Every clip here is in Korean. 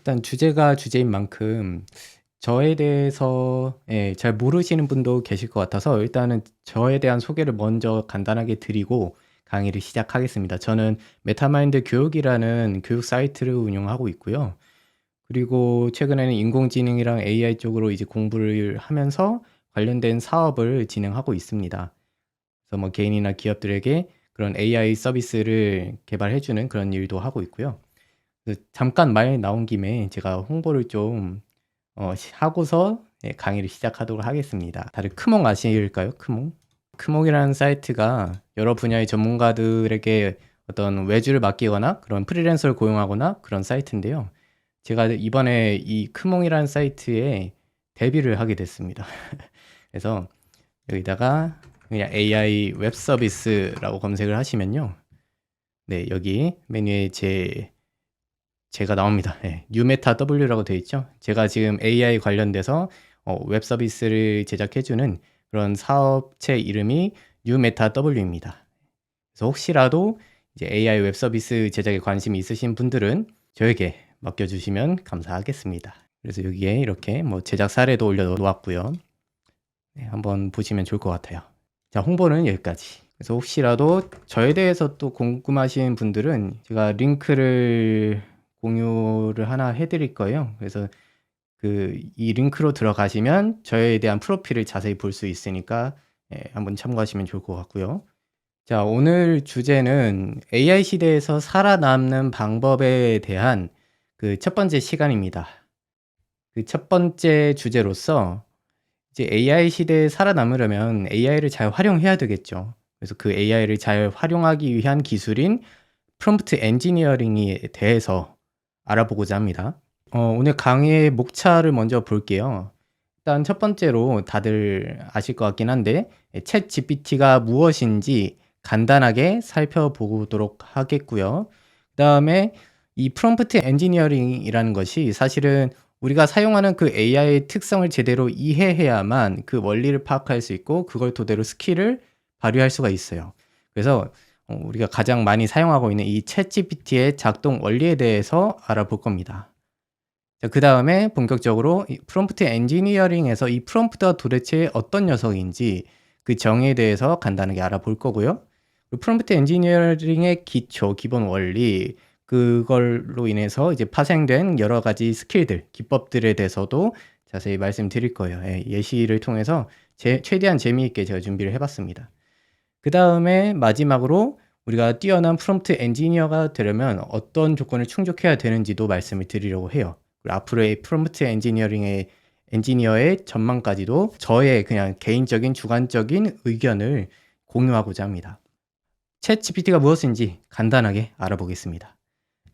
일단 주제가 주제인 만큼 저에 대해서 잘 모르시는 분도 계실 것 같아서 일단은 저에 대한 소개를 먼저 간단하게 드리고 강의를 시작하겠습니다. 저는 메타마인드 교육이라는 교육 사이트를 운영하고 있고요. 그리고 최근에는 인공지능이랑 AI 쪽으로 이제 공부를 하면서 관련된 사업을 진행하고 있습니다. 그래서 뭐 개인이나 기업들에게 그런 AI 서비스를 개발해 주는 그런 일도 하고 있고요. 잠깐 말 나온 김에 제가 홍보를 좀 하고서 강의를 시작하도록 하겠습니다. 다들 크몽 아실까요? 크몽? 크몽이라는 사이트가 여러 분야의 전문가들에게 어떤 외주를 맡기거나 그런 프리랜서를 고용하거나 그런 사이트인데요. 제가 이번에 이 크몽이라는 사이트에 데뷔를 하게 됐습니다. 그래서 여기다가 그냥 AI 웹 서비스라고 검색을 하시면요. 네, 여기 메뉴에 제가 나옵니다. 뉴메타 W라고 되어 있죠. 제가 지금 AI 관련돼서 웹 서비스를 제작해주는 그런 사업체 이름이 뉴메타 W입니다. 그래서 혹시라도 이제 AI 웹 서비스 제작에 관심이 있으신 분들은 저에게 맡겨주시면 감사하겠습니다. 그래서 여기에 이렇게 뭐 제작 사례도 올려놓았고요. 네, 한번 보시면 좋을 것 같아요. 자, 홍보는 여기까지. 그래서 혹시라도 저에 대해서 또 궁금하신 분들은 제가 링크를 공유를 하나 해드릴 거예요. 그래서 이 링크로 들어가시면 저에 대한 프로필을 자세히 볼 수 있으니까 한번 참고하시면 좋을 것 같고요. 자, 오늘 주제는 AI 시대에서 살아남는 방법에 대한 그 첫 번째 시간입니다. 그 첫 번째 주제로서 이제 AI 시대에 살아남으려면 AI를 잘 활용해야 되겠죠. 그래서 그 AI를 잘 활용하기 위한 기술인 프롬프트 엔지니어링에 대해서 알아보고자 합니다. 오늘 강의의 목차를 먼저 볼게요. 일단 첫 번째로 다들 아실 것 같긴 한데 챗 GPT가 무엇인지 간단하게 살펴보도록 하겠고요. 그다음에 이 프롬프트 엔지니어링이라는 것이 사실은 우리가 사용하는 그 AI의 특성을 제대로 이해해야만 그 원리를 파악할 수 있고 그걸 토대로 스킬을 발휘할 수가 있어요. 그래서 우리가 가장 많이 사용하고 있는 이 챗GPT의 작동 원리에 대해서 알아볼 겁니다. 자, 그다음에 본격적으로 이 프롬프트 엔지니어링에서 이 프롬프트가 도대체 어떤 녀석인지 그 정의에 대해서 간단하게 알아볼 거고요. 프롬프트 엔지니어링의 기초, 기본 원리, 그걸로 인해서 이제 파생된 여러 가지 스킬들, 기법들에 대해서도 자세히 말씀드릴 거예요. 예시를 통해서 최대한 재미있게 제가 준비를 해봤습니다. 그 다음에 마지막으로 우리가 뛰어난 프롬프트 엔지니어가 되려면 어떤 조건을 충족해야 되는지도 말씀을 드리려고 해요. 그리고 앞으로의 프롬프트 엔지니어의 전망까지도 저의 그냥 개인적인 주관적인 의견을 공유하고자 합니다. 챗 GPT가 무엇인지 간단하게 알아보겠습니다.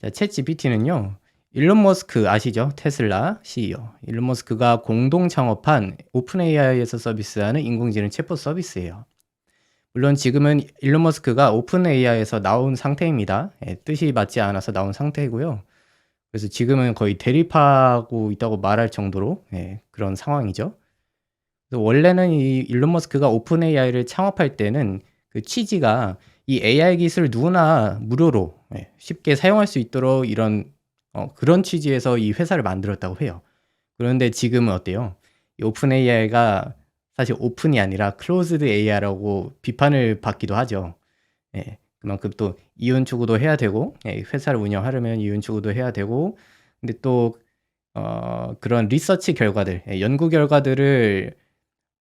자, 챗 GPT는요. 일론 머스크 아시죠? 테슬라 CEO. 일론 머스크가 공동 창업한 오픈 AI에서 서비스하는 인공지능 챗봇 서비스예요. 물론 지금은 일론 머스크가 오픈 AI에서 나온 상태입니다. 뜻이 맞지 않아서 나온 상태고요. 그래서 지금은 거의 대립하고 있다고 말할 정도로 그런 상황이죠. 원래는 이 일론 머스크가 오픈 AI를 창업할 때는 그 취지가 이 AI 기술 누구나 무료로 쉽게 사용할 수 있도록 이런 그런 취지에서 이 회사를 만들었다고 해요. 그런데 지금은 어때요? 이 오픈 AI가 사실 오픈이 아니라 클로즈드 AI라고 비판을 받기도 하죠. 그만큼 또 이윤 추구도 해야 되고 회사를 운영하려면 이윤 추구도 해야 되고 근데 또 그런 리서치 결과들, 연구 결과들을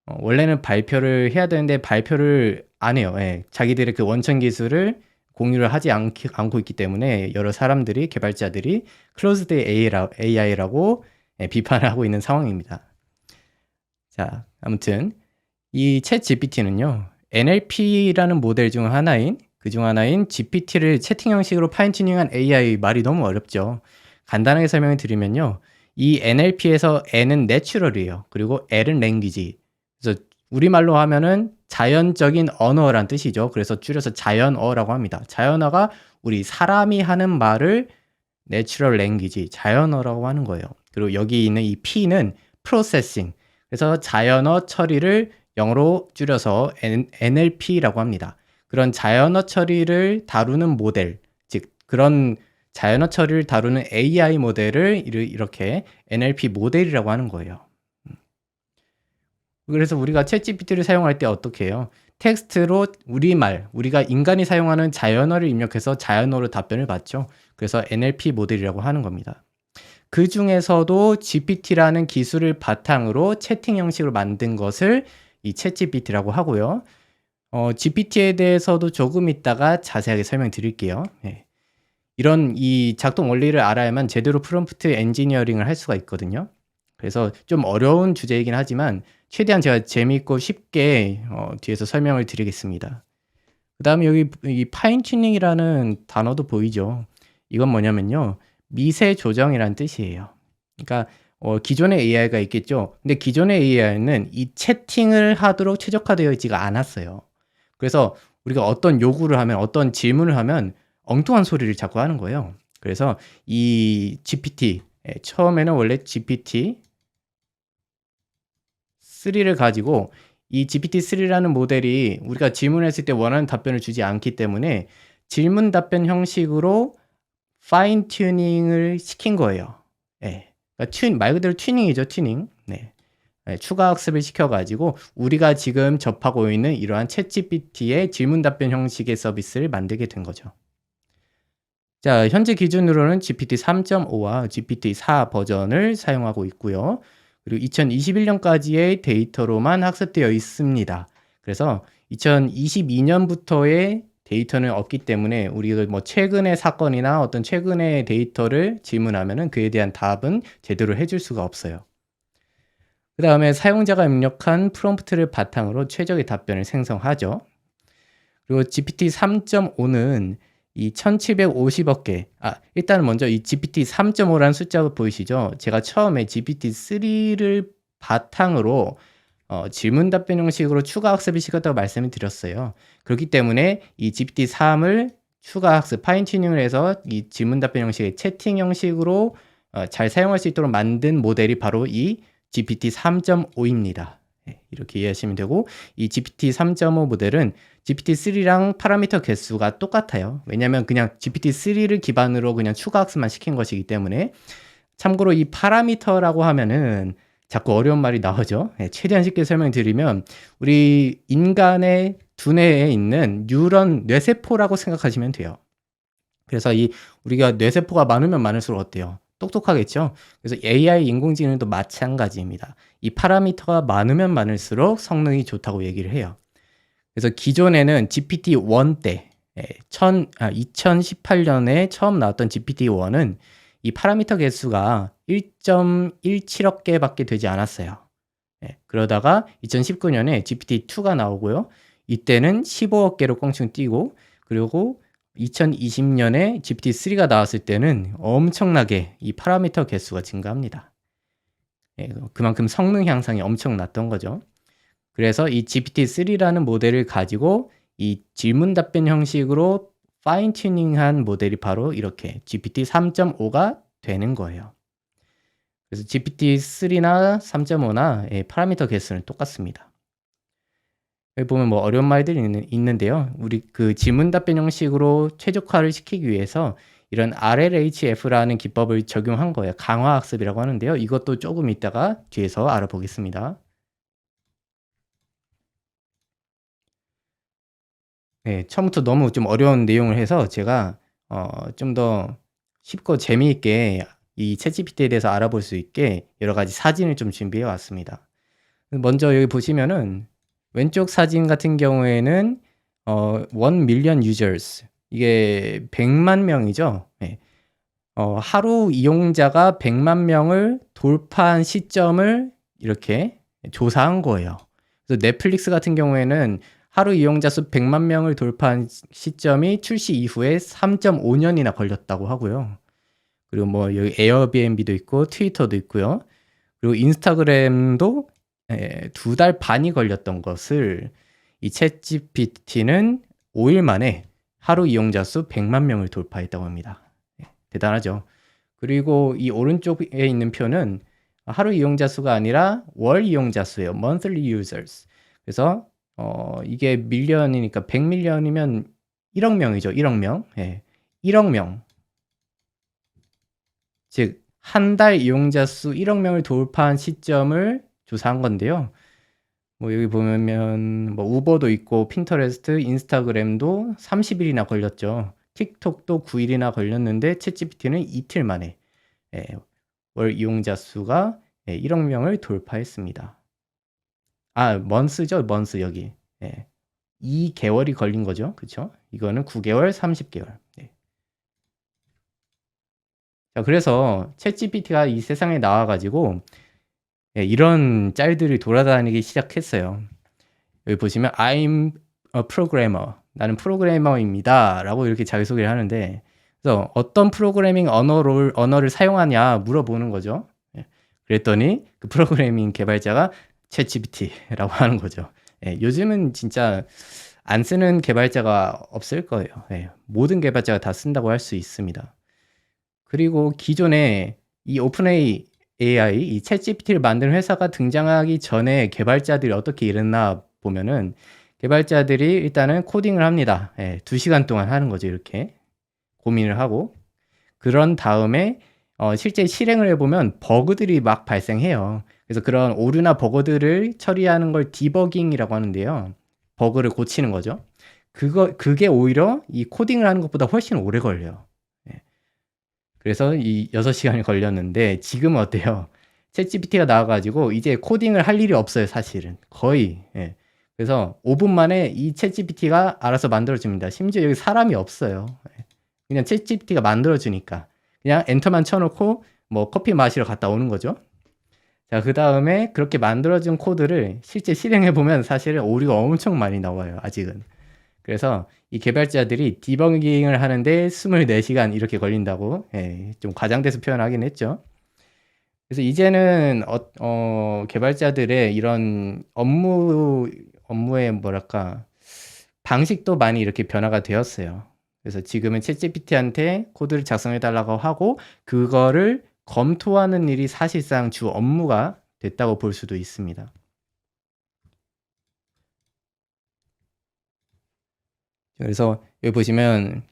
원래는 발표를 해야 되는데 발표를 안 해요. 자기들의 그 원천 기술을 공유를 하지 않고 있기 때문에 여러 사람들이 개발자들이 클로즈드 AI라고 비판을 하고 있는 상황입니다. 자, 아무튼 이 챗 GPT는요. NLP라는 모델 중 하나인 GPT를 채팅 형식으로 파인 튜닝한 AI 말이 너무 어렵죠. 간단하게 설명을 드리면요. 이 NLP에서 N은 내추럴이에요. 그리고 L은 랭귀지. 그래서 우리말로 하면은 자연적인 언어란 뜻이죠. 그래서 줄여서 자연어라고 합니다. 자연어가 우리 사람이 하는 말을 내추럴 랭귀지, 자연어라고 하는 거예요. 그리고 여기 있는 이 P는 프로세싱. 그래서 자연어 처리를 영어로 줄여서 NLP라고 합니다. 그런 자연어 처리를 다루는 모델, 즉 그런 자연어 처리를 다루는 AI 모델을 이렇게 NLP 모델이라고 하는 거예요. 그래서 우리가 챗GPT를 사용할 때 어떻게 해요? 텍스트로 우리말, 우리가 인간이 사용하는 자연어를 입력해서 자연어로 답변을 받죠. 그래서 NLP 모델이라고 하는 겁니다. 그 중에서도 GPT라는 기술을 바탕으로 채팅 형식으로 만든 것을 이 챗GPT라고 하고요. GPT에 대해서도 조금 이따가 자세하게 설명드릴게요. 네. 이런 이 작동 원리를 알아야만 제대로 프롬프트 엔지니어링을 할 수가 있거든요. 그래서 좀 어려운 주제이긴 하지만 최대한 제가 재미있고 쉽게 뒤에서 설명을 드리겠습니다. 그 다음에 여기 이 파인 튜닝이라는 단어도 보이죠. 이건 뭐냐면요. 미세 조정이란 뜻이에요. 그러니까 기존의 AI가 있겠죠. 근데 기존의 AI는 이 채팅을 하도록 최적화되어 있지가 않았어요. 그래서 우리가 어떤 요구를 하면, 어떤 질문을 하면 엉뚱한 소리를 자꾸 하는 거예요. 그래서 이 GPT, 처음에는 원래 GPT-3를 가지고 이 GPT-3라는 모델이 우리가 질문했을 때 원하는 답변을 주지 않기 때문에 질문 답변 형식으로 파인 튜닝을 시킨 거예요. 예. 그러니까 말 그대로 튜닝이죠, 튜닝. 네. 네, 추가 학습을 시켜가지고 우리가 지금 접하고 있는 이러한 챗GPT의 질문 답변 형식의 서비스를 만들게 된 거죠. 자, 현재 기준으로는 GPT 3.5와 GPT 4 버전을 사용하고 있고요. 그리고 2021년까지의 데이터로만 학습되어 있습니다. 그래서 2022년부터의 데이터는 없기 때문에 우리가 뭐 최근의 사건이나 어떤 최근의 데이터를 질문하면은 그에 대한 답은 제대로 해줄 수가 없어요. 그 다음에 사용자가 입력한 프롬프트를 바탕으로 최적의 답변을 생성하죠. 그리고 GPT 3.5는 이 1750억 개, 일단 먼저 이 GPT 3.5라는 숫자 보이시죠? 제가 처음에 GPT-3를 바탕으로 질문 답변 형식으로 추가 학습을 시켰다고 말씀을 드렸어요. 그렇기 때문에 이 GPT-3을 추가 학습, 파인 튜닝을 해서 이 질문 답변 형식의 채팅 형식으로 잘 사용할 수 있도록 만든 모델이 바로 이 GPT 3.5입니다. 이렇게 이해하시면 되고, 이 GPT 3.5 모델은 GPT-3랑 파라미터 개수가 똑같아요. 왜냐면 그냥 GPT-3를 기반으로 그냥 추가 학습만 시킨 것이기 때문에. 참고로 이 파라미터라고 하면은 자꾸 어려운 말이 나오죠. 최대한 쉽게 설명드리면 우리 인간의 두뇌에 있는 뉴런 뇌세포라고 생각하시면 돼요. 그래서 우리가 뇌세포가 많으면 많을수록 어때요? 똑똑하겠죠? 그래서 AI 인공지능도 마찬가지입니다. 이 파라미터가 많으면 많을수록 성능이 좋다고 얘기를 해요. 그래서 기존에는 GPT-1 때 2018년에 처음 나왔던 GPT-1은 이 파라미터 개수가 1.17억 개밖에 되지 않았어요. 그러다가 2019년에 GPT-2가 나오고요. 이때는 15억 개로 껑충 뛰고, 그리고 2020년에 GPT-3가 나왔을 때는 엄청나게 이 파라미터 개수가 증가합니다. 그만큼 성능 향상이 엄청났던 거죠. 그래서 이 GPT-3라는 모델을 가지고 이 질문 답변 형식으로 파인 튜닝한 모델이 바로 이렇게 GPT 3.5가 되는 거예요. 그래서 GPT-3나 3.5나 파라미터 개수는 똑같습니다. 여기 보면 뭐 어려운 말들이 있는데요. 우리 그 질문 답변 형식으로 최적화를 시키기 위해서 이런 RLHF라는 기법을 적용한 거예요. 강화 학습이라고 하는데요. 이것도 조금 이따가 뒤에서 알아보겠습니다. 네, 처음부터 너무 좀 어려운 내용을 해서 제가 좀 더 쉽고 재미있게 이 챗GPT에 대해서 알아볼 수 있게 여러 가지 사진을 좀 준비해 왔습니다. 먼저 여기 보시면은 왼쪽 사진 같은 경우에는 1 million users, 이게 100만 명이죠. 네. 하루 이용자가 100만 명을 돌파한 시점을 이렇게 조사한 거예요. 그래서 넷플릭스 같은 경우에는 하루 이용자 수 100만 명을 돌파한 시점이 출시 이후에 3.5년이나 걸렸다고 하고요. 그리고 뭐 여기 에어비앤비도 있고 트위터도 있고요. 그리고 인스타그램도 2달 반이 걸렸던 것을 이 챗GPT는 5일 만에 하루 이용자 수 100만 명을 돌파했다고 합니다. 대단하죠. 그리고 이 오른쪽에 있는 표는 하루 이용자 수가 아니라 월 이용자 수예요. monthly users. 그래서 이게 밀리언이니까 100밀리언이면 1억 명이죠. 1억 명. 1억 명. 즉 한 달 이용자 수 1억 명을 돌파한 시점을 조사한 건데요. 뭐 여기 보면 뭐 우버도 있고 핀터레스트, 인스타그램도 30일이나 걸렸죠. 틱톡도 9일이나 걸렸는데 챗GPT는 이틀 만에 예, 월 이용자 수가 1억 명을 돌파했습니다. 아, 먼스죠, 먼스 여기. 2개월이 걸린 거죠, 그쵸? 이거는 9개월, 30개월. 자, 그래서 챗GPT가 이 세상에 나와가지고 이런 짤들이 돌아다니기 시작했어요. 여기 보시면 I'm a programmer. 나는 프로그래머입니다. 라고 이렇게 자기소개를 하는데, 그래서 어떤 프로그래밍 언어를 사용하냐 물어보는 거죠. 그랬더니 그 프로그래밍 개발자가 챗GPT라고 하는 거죠. 요즘은 진짜 안 쓰는 개발자가 없을 거예요. 모든 개발자가 다 쓴다고 할 수 있습니다. 그리고 기존에 이 오픈AI, 이 챗GPT를 만든 회사가 등장하기 전에 개발자들이 어떻게 일했나 보면은 개발자들이 일단은 코딩을 합니다. 2시간 동안 하는 거죠. 이렇게 고민을 하고 그런 다음에 실제 실행을 해보면 버그들이 막 발생해요. 그래서 그런 오류나 버그들을 처리하는 걸 디버깅이라고 하는데요. 버그를 고치는 거죠. 그게 오히려 이 코딩을 하는 것보다 훨씬 오래 걸려요. 그래서 이 6시간이 걸렸는데 지금은 어때요? 챗GPT가 나와가지고 이제 코딩을 할 일이 없어요, 사실은. 거의. 그래서 5분 만에 이 챗GPT가 알아서 만들어줍니다. 심지어 여기 사람이 없어요. 그냥 챗GPT가 만들어주니까. 그냥 엔터만 쳐놓고 뭐 커피 마시러 갔다 오는 거죠. 자, 그 다음에 그렇게 만들어준 코드를 실제 실행해보면 사실은 오류가 엄청 많이 나와요, 아직은. 그래서 이 개발자들이 디버깅을 하는데 24시간 이렇게 걸린다고 좀 과장돼서 표현하긴 했죠. 그래서 이제는 개발자들의 이런 업무의 뭐랄까 방식도 많이 이렇게 변화가 되었어요. 그래서 지금은 챗GPT한테 코드를 작성해 달라고 하고 그거를 검토하는 일이 사실상 주 업무가 됐다고 볼 수도 있습니다. 그래서 여기 보시면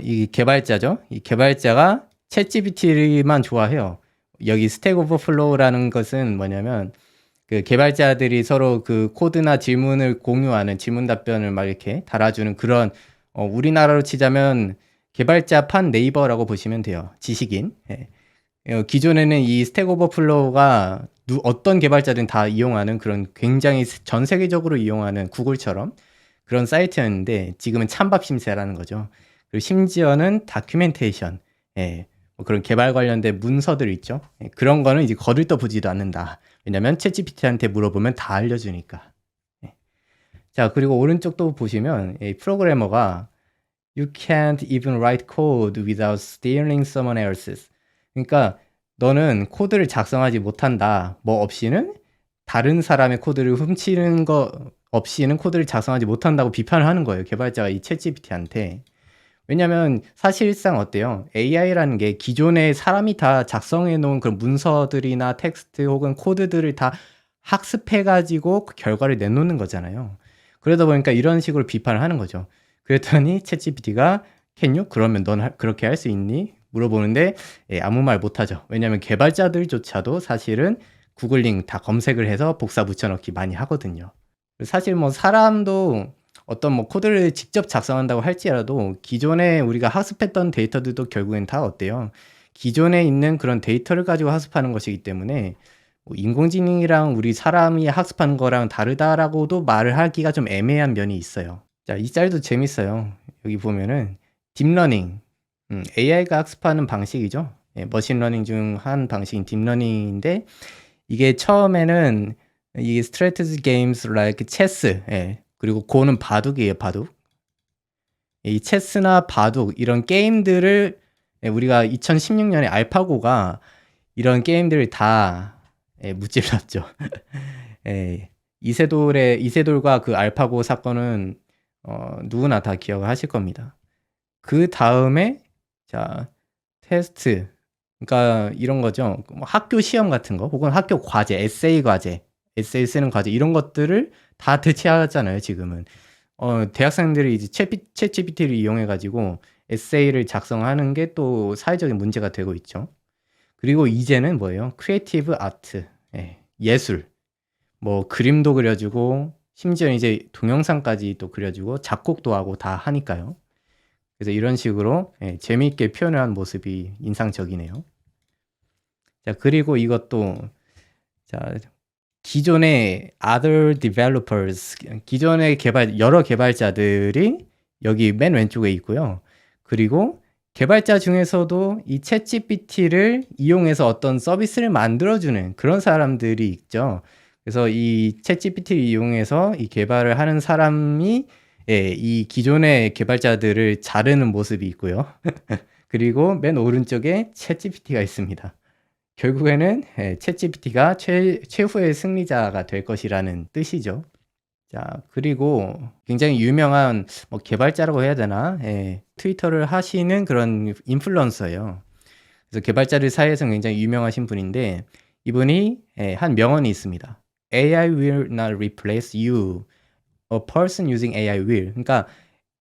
이 개발자죠. 이 개발자가 챗GPT만 좋아해요. 여기 스택 오버플로우라는 것은 뭐냐면 그 개발자들이 서로 그 코드나 질문을 공유하는 질문 답변을 막 이렇게 달아주는 그런 우리나라로 치자면 개발자판 네이버라고 보시면 돼요. 지식인. 기존에는 이 스택 오버플로우가 어떤 개발자든 다 이용하는 그런 굉장히 전 세계적으로 이용하는 구글처럼 그런 사이트였는데 지금은 찬밥 심세라는 거죠. 그리고 심지어는 다큐멘테이션, 뭐 그런 개발 관련된 문서들 있죠. 그런 거는 이제 거들떠보지도 않는다. 왜냐면 챗GPT한테 물어보면 다 알려주니까. 자, 그리고 오른쪽도 보시면 프로그래머가 You can't even write code without stealing someone else's. 그러니까 너는 코드를 작성하지 못한다. 뭐 없이는 다른 사람의 코드를 훔치는 거 없이는 코드를 작성하지 못한다고 비판을 하는 거예요. 개발자가 이 챗GPT한테. 왜냐면 사실상 어때요? AI라는 게 기존에 사람이 다 작성해 놓은 그런 문서들이나 텍스트 혹은 코드들을 다 학습해가지고 그 결과를 내놓는 거잖아요. 그러다 보니까 이런 식으로 비판을 하는 거죠. 그랬더니 챗GPT가 Can you? 그러면 넌 그렇게 할 수 있니? 물어보는데 아무 말 못하죠. 왜냐면 개발자들조차도 사실은 구글링 다 검색을 해서 복사 붙여넣기 많이 하거든요. 사실 뭐 사람도 어떤 뭐 코드를 직접 작성한다고 할지라도 기존에 우리가 학습했던 데이터들도 결국엔 다 어때요? 기존에 있는 그런 데이터를 가지고 학습하는 것이기 때문에 뭐 인공지능이랑 우리 사람이 학습하는 거랑 다르다라고도 말을 하기가 좀 애매한 면이 있어요. 자, 이 짤도 재밌어요. 여기 보면은 딥러닝, AI가 학습하는 방식이죠. 머신러닝 중 한 방식인 딥러닝인데 이게 처음에는 이 strategy games like chess, 그리고 고는 바둑이에요, 바둑. 이 체스나 바둑 이런 게임들을 우리가 2016년에 알파고가 이런 게임들을 다 무찔렀죠. 이세돌과 그 알파고 사건은 누구나 다 기억을 하실 겁니다. 그 다음에 자 테스트, 그러니까 이런 거죠. 뭐 학교 시험 같은 거 혹은 학교 과제, 에세이 쓰는 과제 이런 것들을 다 대체하잖아요, 지금은. 대학생들이 이제 챗GPT를 이용해 가지고 에세이를 작성하는 게 또 사회적인 문제가 되고 있죠. 그리고 이제는 뭐예요? 크리에이티브 아트. 예. 예술. 뭐 그림도 그려주고 심지어 이제 동영상까지 또 그려주고 작곡도 하고 다 하니까요. 그래서 이런 식으로 예, 재미있게 표현을 한 모습이 인상적이네요. 자, 그리고 이것도 자, 기존의 other developers, 기존의 여러 개발자들이 여기 맨 왼쪽에 있고요. 그리고 개발자 중에서도 이 챗GPT를 이용해서 어떤 서비스를 만들어주는 그런 사람들이 있죠. 그래서 이 챗GPT를 이용해서 이 개발을 하는 사람이 예, 이 기존의 개발자들을 자르는 모습이 있고요. 그리고 맨 오른쪽에 챗GPT가 있습니다. 결국에는 예, 챗GPT가 최후의 승리자가 될 것이라는 뜻이죠. 자, 그리고 굉장히 유명한 뭐 개발자라고 해야 되나? 예, 트위터를 하시는 그런 인플루언서예요. 그래서 개발자들 사이에서 굉장히 유명하신 분인데 이분이 예, 한 명언이 있습니다. AI will not replace you. A person using AI will. 그러니까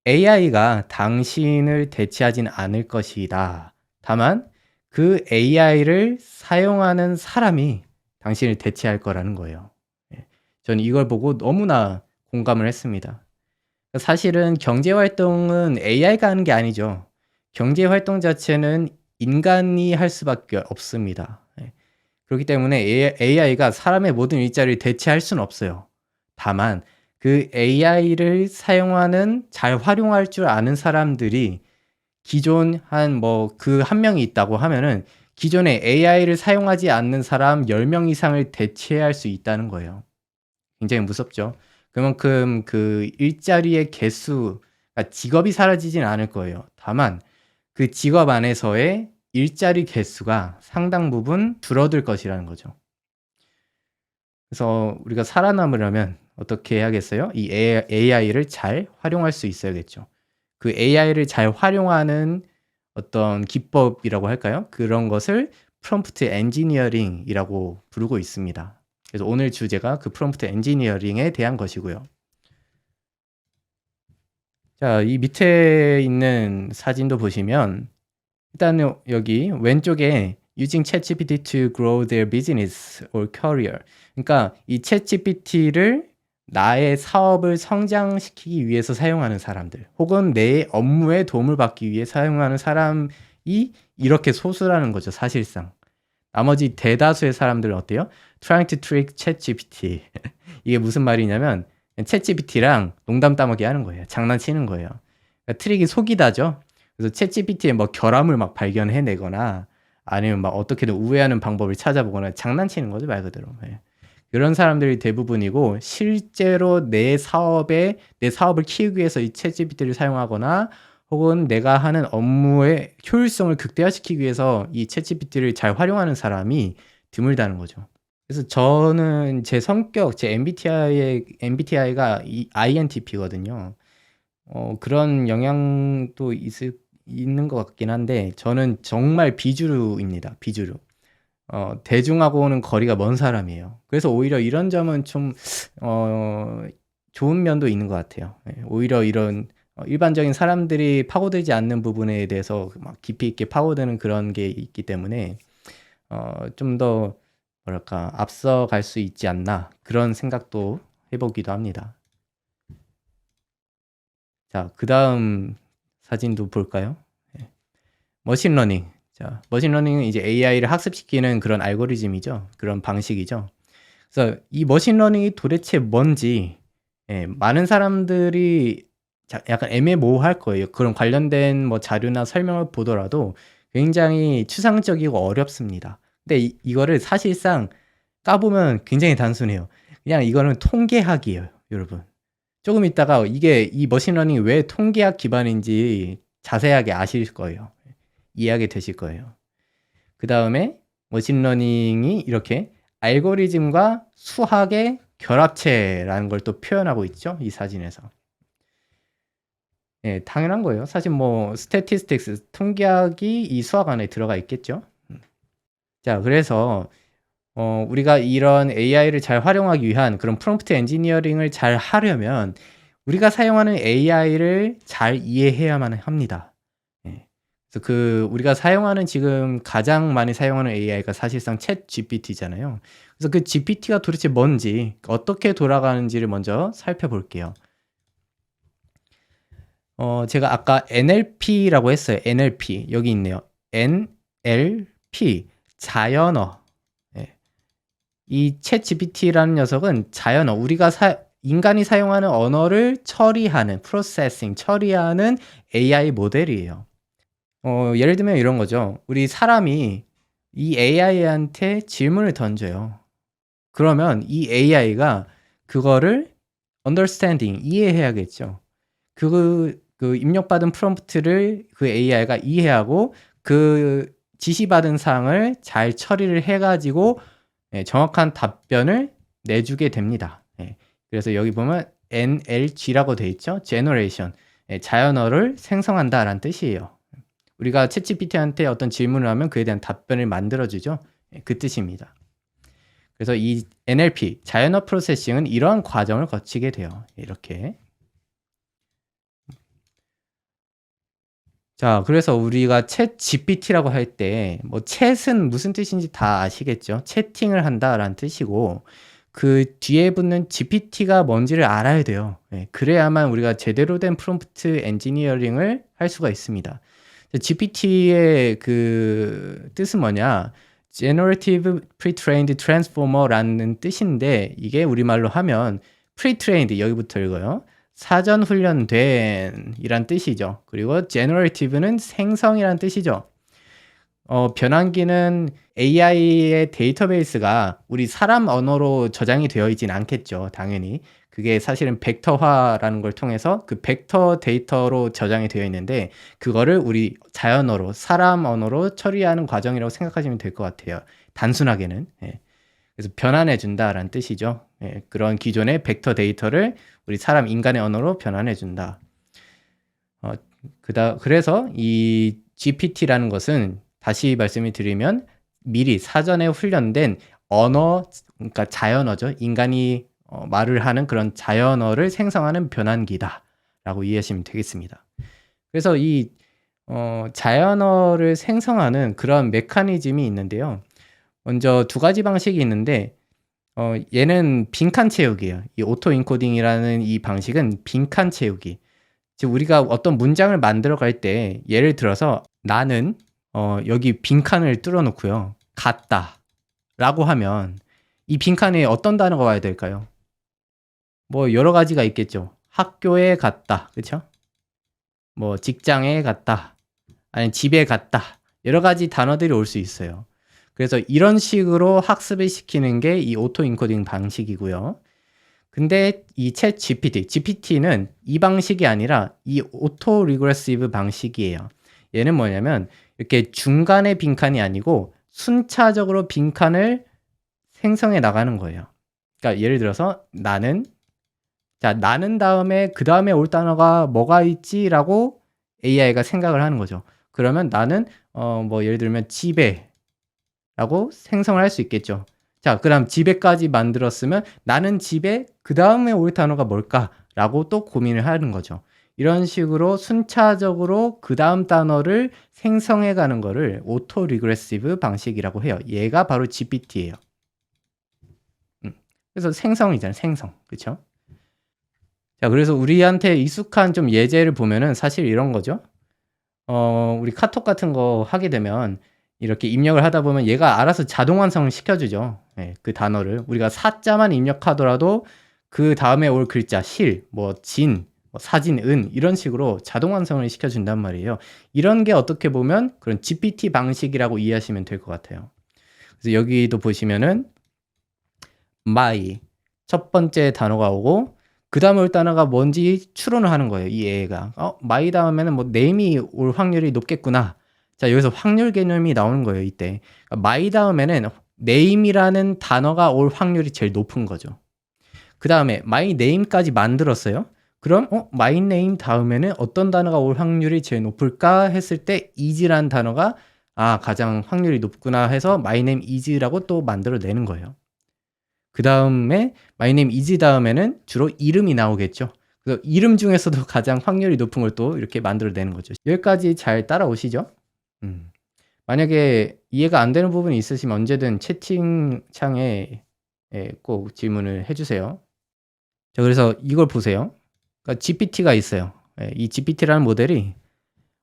AI가 당신을 대체하진 않을 것이다. 다만 그 AI를 사용하는 사람이 당신을 대체할 거라는 거예요. 예. 저는 이걸 보고 너무나 공감을 했습니다. 사실은 경제활동은 AI가 하는 게 아니죠. 경제활동 자체는 인간이 할 수밖에 없습니다. 예. 그렇기 때문에 AI가 사람의 모든 일자리를 대체할 수는 없어요. 다만 그 AI를 사용하는 잘 활용할 줄 아는 사람들이 기존 한 명이 있다고 하면은 기존에 AI를 사용하지 않는 사람 10명 이상을 대체할 수 있다는 거예요. 굉장히 무섭죠. 그만큼 그 일자리의 개수, 그러니까 직업이 사라지진 않을 거예요. 다만 그 직업 안에서의 일자리 개수가 상당 부분 줄어들 것이라는 거죠. 그래서 우리가 살아남으려면 어떻게 해야겠어요? 이 AI를 잘 활용할 수 있어야겠죠. 그 AI를 잘 활용하는 어떤 기법이라고 할까요? 그런 것을 프롬프트 엔지니어링이라고 부르고 있습니다. 그래서 오늘 주제가 그 프롬프트 엔지니어링에 대한 것이고요. 자, 이 밑에 있는 사진도 보시면 일단 여기 왼쪽에 using ChatGPT to grow their business or career. 그러니까 이 챗GPT를 나의 사업을 성장시키기 위해서 사용하는 사람들, 혹은 내 업무에 도움을 받기 위해 사용하는 사람이 이렇게 소수라는 거죠, 사실상. 나머지 대다수의 사람들은 어때요? Trying to trick ChatGPT. 이게 무슨 말이냐면 챗GPT랑 농담 따먹기 하는 거예요. 장난치는 거예요. 그러니까 트릭이 속이다죠. 그래서 챗GPT에 뭐 결함을 막 발견해내거나 아니면 막 어떻게든 우회하는 방법을 찾아보거나 장난치는 거죠, 말 그대로. 예. 이런 사람들이 대부분이고 실제로 내 사업을 키우기 위해서 이 챗GPT를 사용하거나 혹은 내가 하는 업무의 효율성을 극대화시키기 위해서 이 챗GPT를 잘 활용하는 사람이 드물다는 거죠. 그래서 저는 제 성격, 제 MBTI가 INTP거든요. 그런 영향도 있는 것 같긴 한데 저는 정말 비주류입니다. 비주류. 대중하고는 거리가 먼 사람이에요. 그래서 오히려 이런 점은 좀 좋은 면도 있는 것 같아요. 예, 오히려 이런 일반적인 사람들이 파고들지 않는 부분에 대해서 막 깊이 있게 파고드는 그런 게 있기 때문에 좀 더 뭐랄까 앞서갈 수 있지 않나 그런 생각도 해보기도 합니다. 자, 그 다음 사진도 볼까요? 예. 머신러닝. 자, 머신러닝은 이제 AI를 학습시키는 그런 알고리즘이죠. 그런 방식이죠. 그래서 이 머신러닝이 도대체 뭔지 예, 많은 사람들이 약간 애매모호할 거예요. 그런 관련된 뭐 자료나 설명을 보더라도 굉장히 추상적이고 어렵습니다. 근데 이거를 사실상 까보면 굉장히 단순해요. 그냥 이거는 통계학이에요, 여러분. 조금 있다가 이 머신러닝이 왜 통계학 기반인지 자세하게 아실 거예요. 이해하게 되실 거예요. 그 다음에 머신러닝이 이렇게 알고리즘과 수학의 결합체라는 걸 또 표현하고 있죠, 이 사진에서. 예, 당연한 거예요. 사실 뭐 스태티스틱스, 통계학이 이 수학 안에 들어가 있겠죠. 자, 그래서 우리가 이런 AI를 잘 활용하기 위한 그런 프롬프트 엔지니어링을 잘 하려면 우리가 사용하는 AI를 잘 이해해야만 합니다. 예. 그래서 우리가 사용하는 지금 가장 많이 사용하는 AI가 사실상 챗 GPT잖아요. 그래서 그 GPT가 도대체 뭔지, 어떻게 돌아가는지를 먼저 살펴볼게요. 제가 아까 NLP라고 했어요. NLP. 여기 있네요. NLP. 자연어. 네. 이 챗 GPT라는 녀석은 자연어. 우리가 인간이 사용하는 언어를 처리하는 AI 모델이에요. 예를 들면 이런 거죠. 우리 사람이 이 AI한테 질문을 던져요. 그러면 이 AI가 그거를 understanding, 이해해야겠죠. 그 입력받은 프롬프트를 그 AI가 이해하고 그 지시받은 사항을 잘 처리를 해가지고 정확한 답변을 내주게 됩니다. 그래서 여기 보면 NLG라고 돼 있죠. Generation, 자연어를 생성한다라는 뜻이에요. 우리가 챗GPT한테 어떤 질문을 하면 그에 대한 답변을 만들어주죠. 그 뜻입니다. 그래서 이 NLP, 자연어 프로세싱은 이러한 과정을 거치게 돼요. 이렇게. 자, 그래서 우리가 챗 GPT라고 할 때, 뭐, 챗은 무슨 뜻인지 다 아시겠죠? 채팅을 한다라는 뜻이고, 그 뒤에 붙는 GPT가 뭔지를 알아야 돼요. 그래야만 우리가 제대로 된 프롬프트 엔지니어링을 할 수가 있습니다. GPT의 그 뜻은 뭐냐? Generative Pre-trained Transformer라는 뜻인데, 이게 우리말로 하면 Pre-trained, 여기부터 읽어요. 사전 훈련된 이란 뜻이죠. 그리고 generative는 생성이란 뜻이죠. 변환기는 AI의 데이터베이스가 우리 사람 언어로 저장이 되어 있진 않겠죠. 당연히. 그게 사실은 벡터화라는 걸 통해서 그 벡터 데이터로 저장이 되어 있는데 그거를 우리 자연어로, 사람 언어로 처리하는 과정이라고 생각하시면 될 것 같아요. 단순하게는. 그래서 변환해 준다라는 뜻이죠. 그런 기존의 벡터 데이터를 우리 사람 인간의 언어로 변환해 준다. 그래서 이 GPT라는 것은 다시 말씀을 드리면 미리 사전에 훈련된 언어, 그러니까 자연어죠. 인간이 말을 하는 그런 자연어를 생성하는 변환기다라고 이해하시면 되겠습니다. 그래서 이 자연어를 생성하는 그런 메커니즘이 있는데요. 먼저 두 가지 방식이 있는데 얘는 빈칸 채우기예요. 이 오토 인코딩이라는 이 방식은 빈칸 채우기. 즉 우리가 어떤 문장을 만들어 갈 때 예를 들어서 나는 여기 빈칸을 뚫어 놓고요. 갔다 라고 하면 이 빈칸에 어떤 단어가 와야 될까요? 뭐 여러 가지가 있겠죠. 학교에 갔다. 그렇죠? 뭐 직장에 갔다. 아니 집에 갔다. 여러 가지 단어들이 올 수 있어요. 그래서 이런 식으로 학습을 시키는 게 이 오토 인코딩 방식이고요. 근데 이 챗 GPT는 이 방식이 아니라 이 오토 리그레시브 방식이에요. 얘는 뭐냐면 이렇게 중간에 빈칸이 아니고 순차적으로 빈칸을 생성해 나가는 거예요. 그러니까 예를 들어서 나는 다음에 그 다음에 올 단어가 뭐가 있지라고 AI가 생각을 하는 거죠. 그러면 나는 뭐 예를 들면 집에 라고 생성을 할 수 있겠죠. 자, 그다음 집에까지 만들었으면 나는 집에 그 다음에 올 단어가 뭘까라고 또 고민을 하는 거죠. 이런 식으로 순차적으로 그 다음 단어를 생성해 가는 거를 오토 리그레시브 방식이라고 해요. 얘가 바로 GPT예요. 그래서 생성이잖아요. 생성. 그렇죠? 자, 그래서 우리한테 익숙한 좀 예제를 보면은 사실 이런 거죠. 우리 카톡 같은 거 하게 되면 이렇게 입력을 하다 보면 얘가 알아서 자동 완성을 시켜주죠. 그 단어를 우리가 사자만 입력하더라도 그 다음에 올 글자 실, 뭐 진, 뭐 사진, 은 이런 식으로 자동 완성을 시켜준단 말이에요. 이런 게 어떻게 보면 그런 GPT 방식이라고 이해하시면 될 것 같아요. 그래서 여기도 보시면은 my 첫 번째 단어가 오고 그 다음에 올 단어가 뭔지 추론을 하는 거예요. 이 애가 my 다음에는 뭐 name이 올 확률이 높겠구나. 자, 여기서 확률 개념이 나오는 거예요. 이때 my 다음에는 name이라는 단어가 올 확률이 제일 높은 거죠. 그 다음에 my name까지 만들었어요. 그럼 my name 다음에는 어떤 단어가 올 확률이 제일 높을까 했을 때 is라는 단어가 가장 확률이 높구나 해서 my name is라고 또 만들어내는 거예요. 그 다음에 my name is 다음에는 주로 이름이 나오겠죠. 그래서 이름 중에서도 가장 확률이 높은 걸 또 이렇게 만들어내는 거죠. 여기까지 잘 따라오시죠? 만약에 이해가 안 되는 부분이 있으시면 언제든 채팅창에 꼭 질문을 해 주세요. 자, 그래서 이걸 보세요. 그러니까 GPT가 있어요. 이 GPT라는 모델이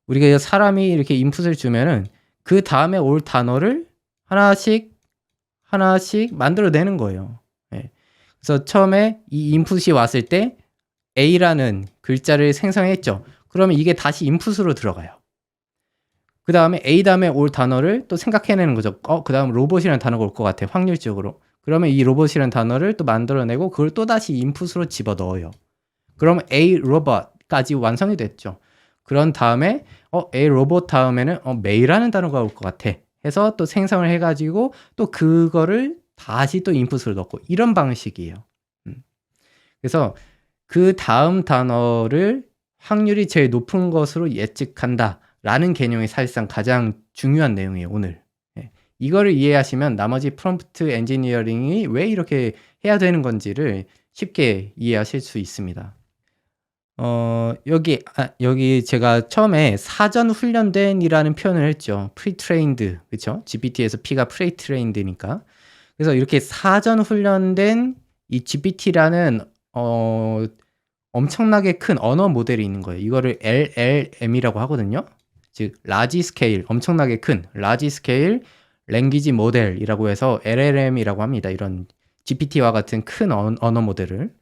우리가 사람이 이렇게 인풋을 주면은 그다음에 올 단어를 하나씩 만들어내는 거예요. 그래서 처음에 이 인풋이 왔을 때 A라는 글자를 생성했죠. 그러면 이게 다시 인풋으로 들어가요. 그다음에 A 다음에 올 단어를 또 생각해내는 거죠. 그다음 로봇이라는 단어가 올 것 같아, 확률적으로. 그러면 이 로봇이라는 단어를 또 만들어내고 그걸 또다시 인풋으로 집어넣어요. 그러면 A 로봇까지 완성이 됐죠. 그런 다음에 A 로봇 다음에는 메이라는 단어가 올 것 같아 해서 또 생성을 해가지고 또 그거를 다시 또 인풋으로 넣고 이런 방식이에요. 그래서 그 다음 단어를 확률이 제일 높은 것으로 예측한다라는 개념이 사실상 가장 중요한 내용이에요, 오늘. 이거를 이해하시면 나머지 프롬프트 엔지니어링이 왜 이렇게 해야 되는 건지를 쉽게 이해하실 수 있습니다. 여기 제가 처음에 사전 훈련된이라는 표현을 했죠. pre-trained, 그쵸? GPT에서 P가 pre-trained니까. 그래서 이렇게 사전 훈련된 이 GPT라는 엄청나게 큰 언어 모델이 있는 거예요. 이거를 LLM이라고 하거든요. 즉 large scale, 엄청나게 큰 large scale language model이라고 해서 LLM이라고 합니다. 이런 GPT와 같은 큰 언어 모델을.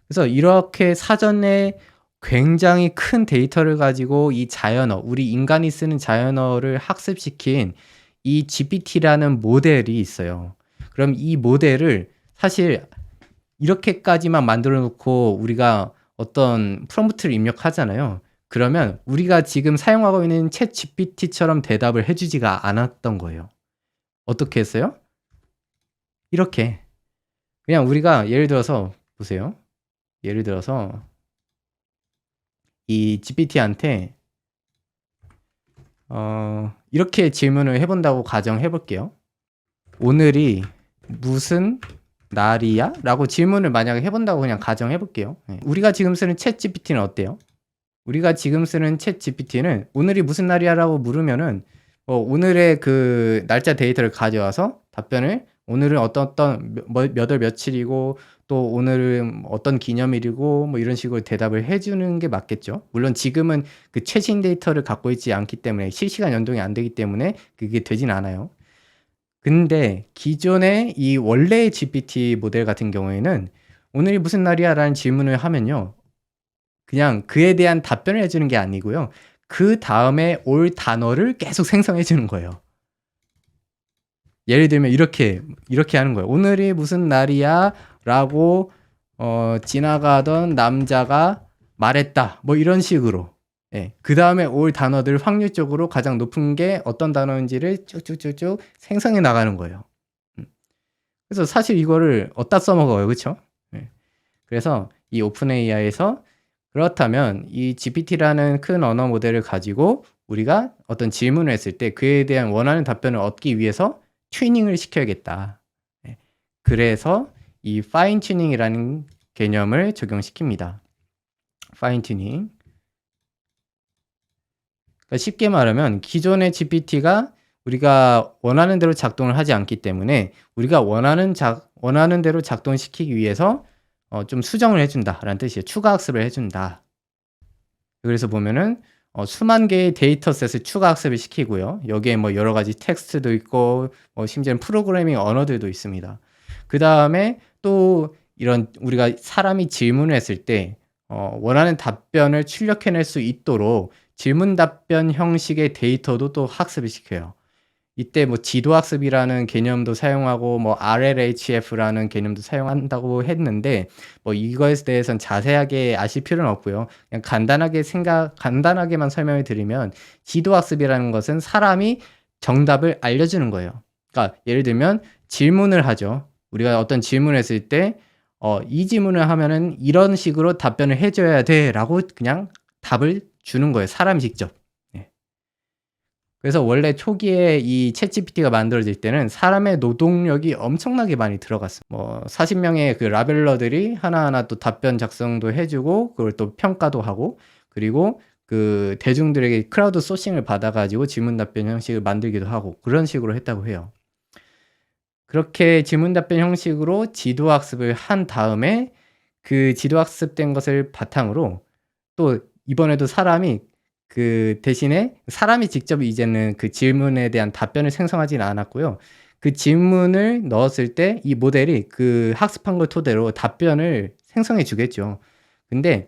그래서 이렇게 사전에 굉장히 큰 데이터를 가지고 이 자연어, 우리 인간이 쓰는 자연어를 학습시킨 이 GPT라는 모델이 있어요. 그럼 이 모델을 사실 이렇게까지만 만들어 놓고 우리가 어떤 프롬프트를 입력하잖아요. 그러면 우리가 지금 사용하고 있는 챗 GPT처럼 대답을 해주지가 않았던 거예요. 어떻게 했어요? 이렇게. 그냥 우리가 예를 들어서 보세요. 예를 들어서 이 GPT한테 이렇게 질문을 해본다고 가정해 볼게요. 오늘이 무슨 날이야? 라고 질문을 만약에 해본다고 그냥 가정해 볼게요. 우리가 지금 쓰는 챗 GPT는 어때요? 우리가 지금 쓰는 챗 GPT는 오늘이 무슨 날이야? 라고 물으면은 오늘의 그 날짜 데이터를 가져와서 답변을 오늘은 어떤 몇 월 며칠이고 또 오늘은 어떤 기념일이고 뭐 이런 식으로 대답을 해주는 게 맞겠죠. 물론 지금은 그 최신 데이터를 갖고 있지 않기 때문에 실시간 연동이 안 되기 때문에 그게 되진 않아요. 근데 기존의 이 원래의 GPT 모델 같은 경우에는 오늘이 무슨 날이야? 라는 질문을 하면요. 그냥 그에 대한 답변을 해주는 게 아니고요. 그 다음에 올 단어를 계속 생성해 주는 거예요. 예를 들면 이렇게 하는 거예요. 오늘이 무슨 날이야? 라고 지나가던 남자가 말했다. 뭐 이런 식으로. 그 다음에 올 단어들 확률적으로 가장 높은 게 어떤 단어인지를 쭉쭉쭉쭉 생성해 나가는 거예요. 그래서 사실 이거를 어디다 써먹어요. 그쵸? 그래서 이 오픈 AI에서 그렇다면 이 GPT라는 큰 언어 모델을 가지고 우리가 어떤 질문을 했을 때 그에 대한 원하는 답변을 얻기 위해서 튜닝을 시켜야겠다. 그래서 이 파인 튜닝이라는 개념을 적용시킵니다. 파인 튜닝. 그러니까 쉽게 말하면 기존의 GPT가 우리가 원하는 대로 작동을 하지 않기 때문에 우리가 원하는 대로 작동시키기 위해서 좀 수정을 해준다라는 뜻이에요. 추가 학습을 해준다. 그래서 보면은 수만 개의 데이터셋을 추가 학습을 시키고요. 여기에 뭐 여러 가지 텍스트도 있고 심지어는 프로그래밍 언어들도 있습니다. 그 다음에 또 이런 우리가 사람이 질문을 했을 때 원하는 답변을 출력해낼 수 있도록 질문 답변 형식의 데이터도 또 학습을 시켜요. 이때 뭐 지도학습이라는 개념도 사용하고 뭐 RLHF라는 개념도 사용한다고 했는데 뭐 이거에 대해서는 자세하게 아실 필요는 없고요. 그냥 간단하게만 설명을 드리면 지도학습이라는 것은 사람이 정답을 알려주는 거예요. 그러니까 예를 들면 질문을 하죠. 우리가 어떤 질문을 했을 때 이 질문을 하면은 이런 식으로 답변을 해줘야 돼 라고 그냥 답을 주는 거예요. 사람이 직접. 그래서 원래 초기에 이 챗GPT가 만들어질 때는 사람의 노동력이 엄청나게 많이 들어갔어요. 뭐 40명의 그 라벨러들이 하나하나 또 답변 작성도 해주고 그걸 또 평가도 하고 그리고 그 대중들에게 크라우드 소싱을 받아가지고 질문 답변 형식을 만들기도 하고 그런 식으로 했다고 해요. 그렇게 질문 답변 형식으로 지도 학습을 한 다음에 그 지도 학습된 것을 바탕으로 또 이번에도 사람이 그 대신에 사람이 직접 이제는 그 질문에 대한 답변을 생성하지는 않았고요. 그 질문을 넣었을 때 이 모델이 그 학습한 걸 토대로 답변을 생성해 주겠죠. 근데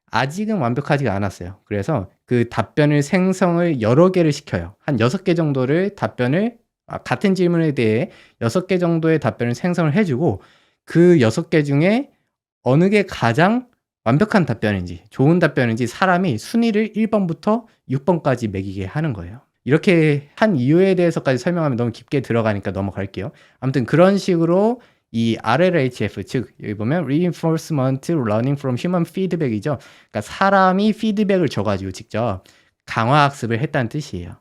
아직은 완벽하지가 않았어요. 그래서 그 답변을 생성을 여러 개를 시켜요. 한 6개 정도를 답변을 같은 질문에 대해 6개 정도의 답변을 생성을 해 주고 그 6개 중에 어느 게 가장 완벽한 답변인지 좋은 답변인지 사람이 순위를 1번부터 6번까지 매기게 하는 거예요. 이렇게 한 이유에 대해서까지 설명하면 너무 깊게 들어가니까 넘어갈게요. 아무튼 그런 식으로 이 RLHF, 즉 여기 보면 Reinforcement Learning from Human Feedback이죠. 그러니까 사람이 피드백을 줘가지고 직접 강화학습을 했다는 뜻이에요.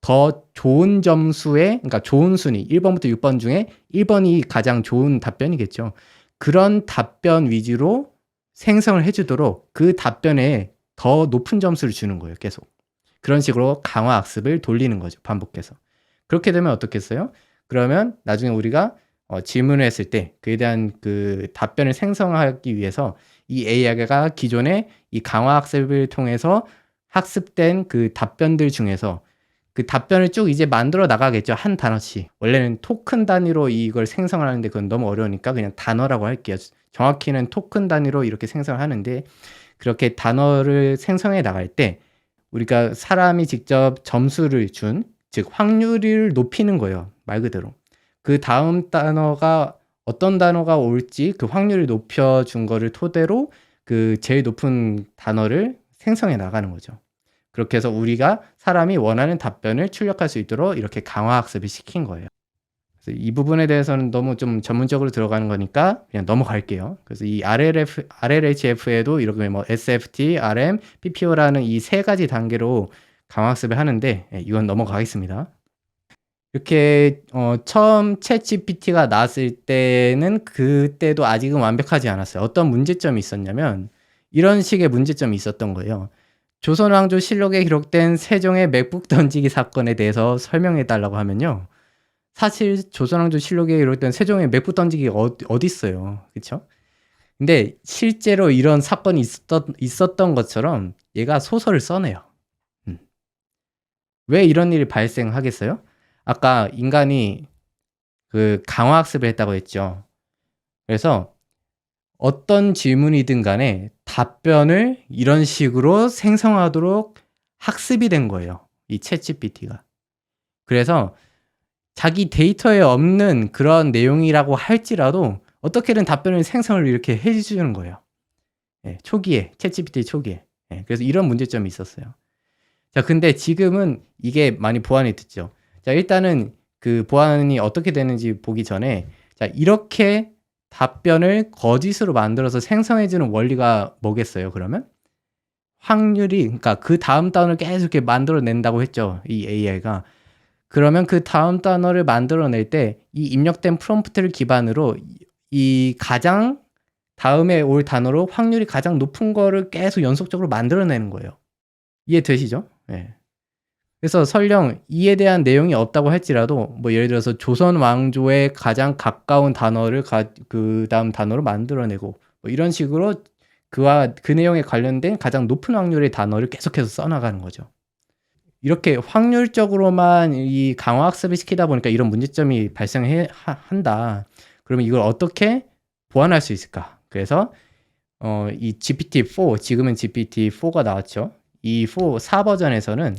더 좋은 점수의, 그러니까 좋은 순위 1번부터 6번 중에 1번이 가장 좋은 답변이겠죠. 그런 답변 위주로 생성을 해주도록 그 답변에 더 높은 점수를 주는 거예요. 계속. 그런 식으로 강화학습을 돌리는 거죠. 반복해서. 그렇게 되면 어떻겠어요? 그러면 나중에 우리가 질문을 했을 때 그에 대한 그 답변을 생성하기 위해서 이 AI가 기존에 이 강화학습을 통해서 학습된 그 답변들 중에서 그 답변을 쭉 이제 만들어 나가겠죠. 한 단어씩. 원래는 토큰 단위로 이걸 생성을 하는데 그건 너무 어려우니까 그냥 단어라고 할게요. 정확히는 토큰 단위로 이렇게 생성을 하는데 그렇게 단어를 생성해 나갈 때 우리가 사람이 직접 점수를 준, 즉 확률을 높이는 거예요. 말 그대로. 그 다음 단어가 어떤 단어가 올지 그 확률을 높여준 거를 토대로 그 제일 높은 단어를 생성해 나가는 거죠. 그렇게 해서 우리가 사람이 원하는 답변을 출력할 수 있도록 이렇게 강화학습을 시킨 거예요. 그래서 이 부분에 대해서는 너무 좀 전문적으로 들어가는 거니까 그냥 넘어갈게요. 그래서 이 RLHF에도 이렇게 뭐 SFT, RM, PPO라는 이 세 가지 단계로 강화학습을 하는데 이건 넘어가겠습니다. 이렇게 처음 챗GPT가 나왔을 때는 그때도 아직은 완벽하지 않았어요. 어떤 문제점이 있었냐면 이런 식의 문제점이 있었던 거예요. 조선왕조 실록에 기록된 세종의 맥북 던지기 사건에 대해서 설명해 달라고 하면요. 사실 조선왕조 실록에 기록된 세종의 맥북 던지기가 어디 있어요. 그렇죠? 근데 실제로 이런 사건이 있었던 것처럼 얘가 소설을 써내요. 왜 이런 일이 발생하겠어요? 아까 인간이 그 강화학습을 했다고 했죠. 그래서 어떤 질문이든 간에 답변을 이런 식으로 생성하도록 학습이 된 거예요. 이 챗GPT가. 그래서 자기 데이터에 없는 그런 내용이라고 할지라도 어떻게든 답변을 생성을 이렇게 해주는 거예요. 초기에, 챗GPT 초기에. 그래서 이런 문제점이 있었어요. 자, 근데 지금은 이게 많이 보완이 됐죠. 자, 일단은 그 보완이 어떻게 되는지 보기 전에 자, 이렇게 답변을 거짓으로 만들어서 생성해주는 원리가 뭐겠어요, 그러면? 확률이, 그러니까 그 다음 단어를 계속 이렇게 만들어낸다고 했죠, 이 AI가. 그러면 그 다음 단어를 만들어낼 때 이 입력된 프롬프트를 기반으로 이 가장 다음에 올 단어로 확률이 가장 높은 거를 계속 연속적으로 만들어내는 거예요. 이해되시죠? 네. 그래서 설령 이에 대한 내용이 없다고 할지라도 뭐 예를 들어서 조선 왕조에 가장 가까운 단어를 그 다음 단어로 만들어내고 뭐 이런 식으로 그와 그 내용에 관련된 가장 높은 확률의 단어를 계속해서 써나가는 거죠. 이렇게 확률적으로만 이 강화학습을 시키다 보니까 이런 문제점이 발생한다. 그러면 이걸 어떻게 보완할 수 있을까? 그래서 이 GPT-4, 지금은 GPT-4가 나왔죠. 이 4 버전에서는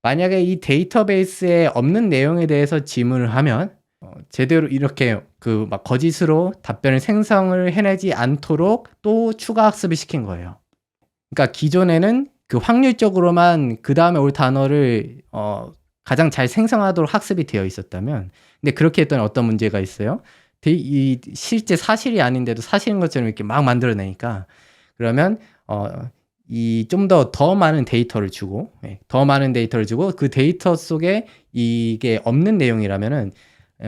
만약에 이 데이터베이스에 없는 내용에 대해서 질문을 하면 제대로 이렇게 그 막 거짓으로 답변을 생성을 해내지 않도록 또 추가 학습을 시킨 거예요. 그러니까 기존에는 그 확률적으로만 그 다음에 올 단어를 가장 잘 생성하도록 학습이 되어 있었다면, 근데 그렇게 했더니 어떤 문제가 있어요? 이 실제 사실이 아닌데도 사실인 것처럼 이렇게 막 만들어내니까 그러면 이 좀 더 많은 데이터를 주고 더 많은 데이터를 주고 그 데이터 속에 이게 없는 내용이라면은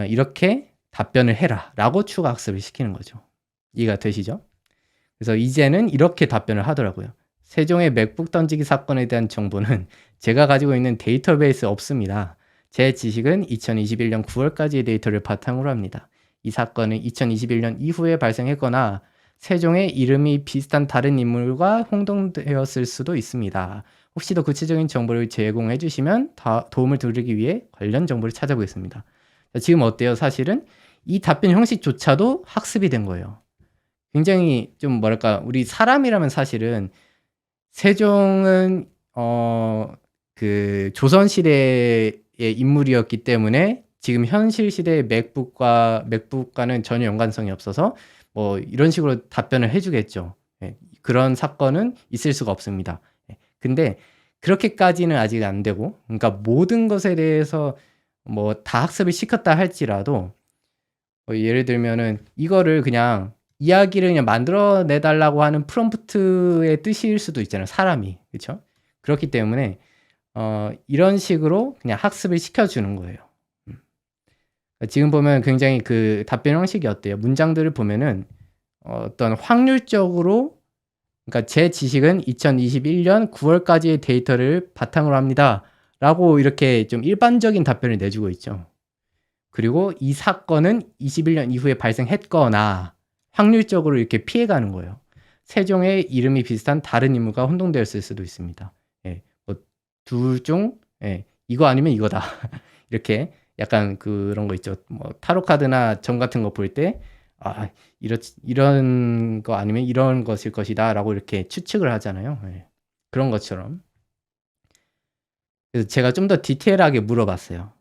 이렇게 답변을 해라 라고 추가 학습을 시키는 거죠. 이해가 되시죠? 그래서 이제는 이렇게 답변을 하더라고요. 세종의 맥북 던지기 사건에 대한 정보는 제가 가지고 있는 데이터베이스에 없습니다. 제 지식은 2021년 9월까지의 데이터를 바탕으로 합니다. 이 사건은 2021년 이후에 발생했거나 세종의 이름이 비슷한 다른 인물과 혼동되었을 수도 있습니다. 혹시 더 구체적인 정보를 제공해 주시면 도움을 드리기 위해 관련 정보를 찾아보겠습니다. 자, 지금 어때요? 사실은 이 답변 형식조차도 학습이 된 거예요. 굉장히 좀 뭐랄까, 우리 사람이라면 사실은 세종은 그 조선 시대의 인물이었기 때문에 지금 현실 시대의 맥북과는 전혀 연관성이 없어서 뭐 이런 식으로 답변을 해주겠죠. 예, 그런 사건은 있을 수가 없습니다. 예, 근데 그렇게까지는 아직 안 되고, 그러니까 모든 것에 대해서 뭐 다 학습을 시켰다 할지라도 예를 들면은 이거를 그냥 이야기를 그냥 만들어내 달라고 하는 프롬프트의 뜻일 수도 있잖아요, 사람이. 그쵸? 그렇기 때문에 이런 식으로 그냥 학습을 시켜주는 거예요. 지금 보면 굉장히 그 답변 형식이 어때요? 문장들을 보면은 어떤 확률적으로, 그러니까 제 지식은 2021년 9월까지의 데이터를 바탕으로 합니다. 라고 이렇게 좀 일반적인 답변을 내주고 있죠. 그리고 이 사건은 21년 이후에 발생했거나 확률적으로 이렇게 피해가는 거예요. 세종의 이름이 비슷한 다른 인물과 혼동되었을 수도 있습니다. 예, 뭐 둘 중 이거 아니면 이거다. 이렇게 약간 그런 거 있죠. 뭐 타로 카드나 점 같은 거 볼 때 이런 거 아니면 이런 것일 것이다라고 이렇게 추측을 하잖아요. 예, 그런 것처럼. 그래서 제가 좀 더 디테일하게 물어봤어요.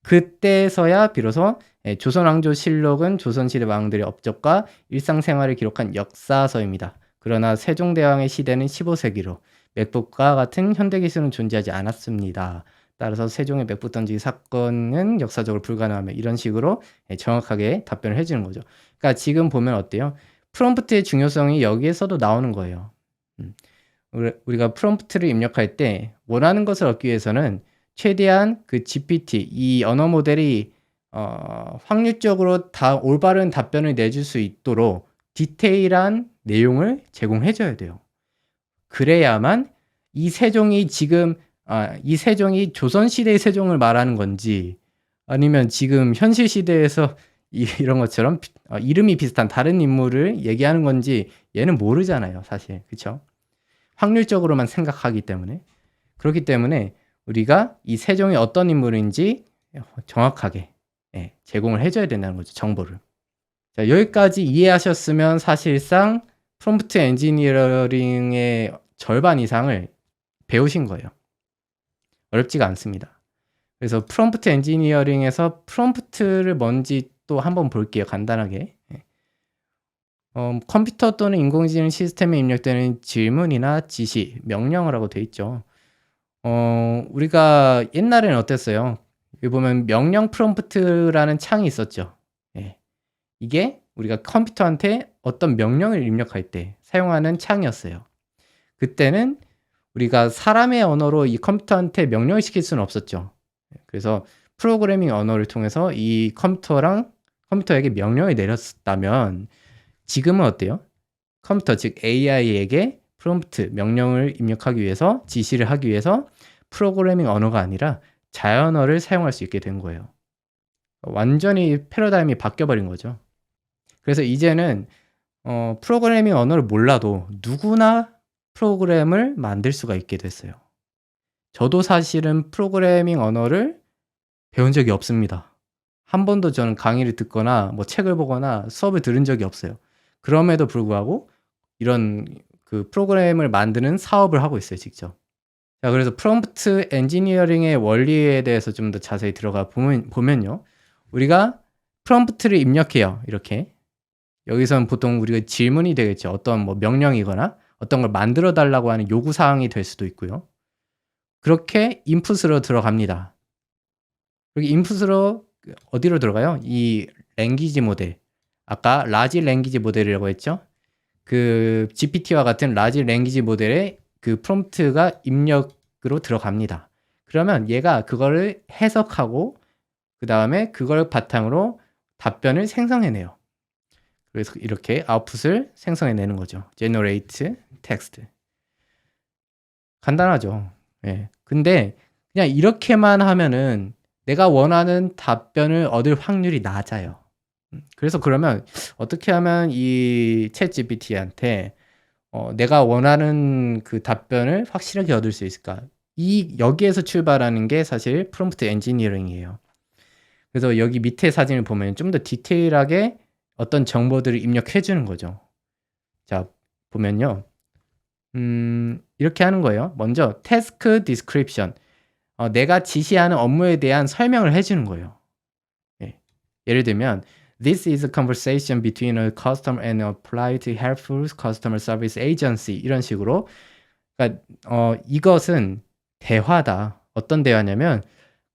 그때서야 비로소 조선왕조실록은 조선시대 왕들의 업적과 일상생활을 기록한 역사서입니다. 그러나 세종대왕의 시대는 15세기로 맥북과 같은 현대기술은 존재하지 않았습니다. 따라서 세종의 맥북 던지기 사건은 역사적으로 불가능하며, 이런 식으로 정확하게 답변을 해주는 거죠. 그러니까 지금 보면 어때요? 프롬프트의 중요성이 여기에서도 나오는 거예요. 우리가 프롬프트를 입력할 때 원하는 것을 얻기 위해서는 최대한 그 GPT, 이 언어 모델이 확률적으로 다 올바른 답변을 내줄 수 있도록 디테일한 내용을 제공해 줘야 돼요. 그래야만 이 세종이 지금 이 세종이 조선시대의 세종을 말하는 건지, 아니면 지금 현실 시대에서 이런 것처럼 이름이 비슷한 다른 인물을 얘기하는 건지 얘는 모르잖아요, 사실. 그쵸? 확률적으로만 생각하기 때문에. 그렇기 때문에 우리가 이 세종이 어떤 인물인지 정확하게 제공을 해줘야 된다는 거죠, 정보를. 자, 여기까지 이해하셨으면 사실상 프롬프트 엔지니어링의 절반 이상을 배우신 거예요. 어렵지가 않습니다. 그래서 프롬프트 엔지니어링에서 프롬프트를 뭔지 또 한번 볼게요, 간단하게. 컴퓨터 또는 인공지능 시스템에 입력되는 질문이나 지시, 명령을 하고 돼 있죠. 우리가 옛날에는 어땠어요? 여기 보면 명령 프롬프트라는 창이 있었죠. 예. 이게 우리가 컴퓨터한테 어떤 명령을 입력할 때 사용하는 창이었어요. 그때는 우리가 사람의 언어로 이 컴퓨터한테 명령을 시킬 수는 없었죠. 그래서 프로그래밍 언어를 통해서 이 컴퓨터에게 명령을 내렸다면, 지금은 어때요? 컴퓨터, 즉 AI에게 프롬프트, 명령을 입력하기 위해서, 지시를 하기 위해서 프로그래밍 언어가 아니라 자연어를 사용할 수 있게 된 거예요. 완전히 패러다임이 바뀌어버린 거죠. 그래서 이제는 프로그래밍 언어를 몰라도 누구나 프로그램을 만들 수가 있게 됐어요. 저도 사실은 프로그래밍 언어를 배운 적이 없습니다. 한 번도 저는 강의를 듣거나 뭐 책을 보거나 수업을 들은 적이 없어요. 그럼에도 불구하고 이런 그 프로그램을 만드는 사업을 하고 있어요, 직접. 자, 그래서 프롬프트 엔지니어링의 원리에 대해서 좀 더 자세히 들어가 보면요. 우리가 프롬프트를 입력해요, 이렇게. 여기서는 보통 우리가 질문이 되겠죠. 어떤 뭐 명령이거나 어떤 걸 만들어 달라고 하는 요구 사항이 될 수도 있고요. 그렇게 인풋으로 들어갑니다. 그리고 인풋으로 어디로 들어가요? 이 랭귀지 모델. 아까 라지 랭귀지 모델이라고 했죠. 그 GPT와 같은 라지 랭귀지 모델의 그 프롬프트가 입력으로 들어갑니다. 그러면 얘가 그거를 해석하고 그 다음에 그걸 바탕으로 답변을 생성해내요. 그래서 이렇게 아웃풋을 생성해내는 거죠. generate text. 간단하죠. 예. 근데 그냥 이렇게만 하면은 내가 원하는 답변을 얻을 확률이 낮아요. 그래서 그러면 어떻게 하면 이 챗GPT한테 내가 원하는 그 답변을 확실하게 얻을 수 있을까? 여기에서 출발하는 게 사실 프롬프트 엔지니어링이에요. 그래서 여기 밑에 사진을 보면 좀 더 디테일하게 어떤 정보들을 입력해 주는 거죠. 자, 보면요. 이렇게 하는 거예요. 먼저 task description. 내가 지시하는 업무에 대한 설명을 해 주는 거예요. 예. 예를 들면 This is a conversation between a customer and a polite, helpful customer service agency. 이런 식으로. 그러니까 이것은 대화다. 어떤 대화냐면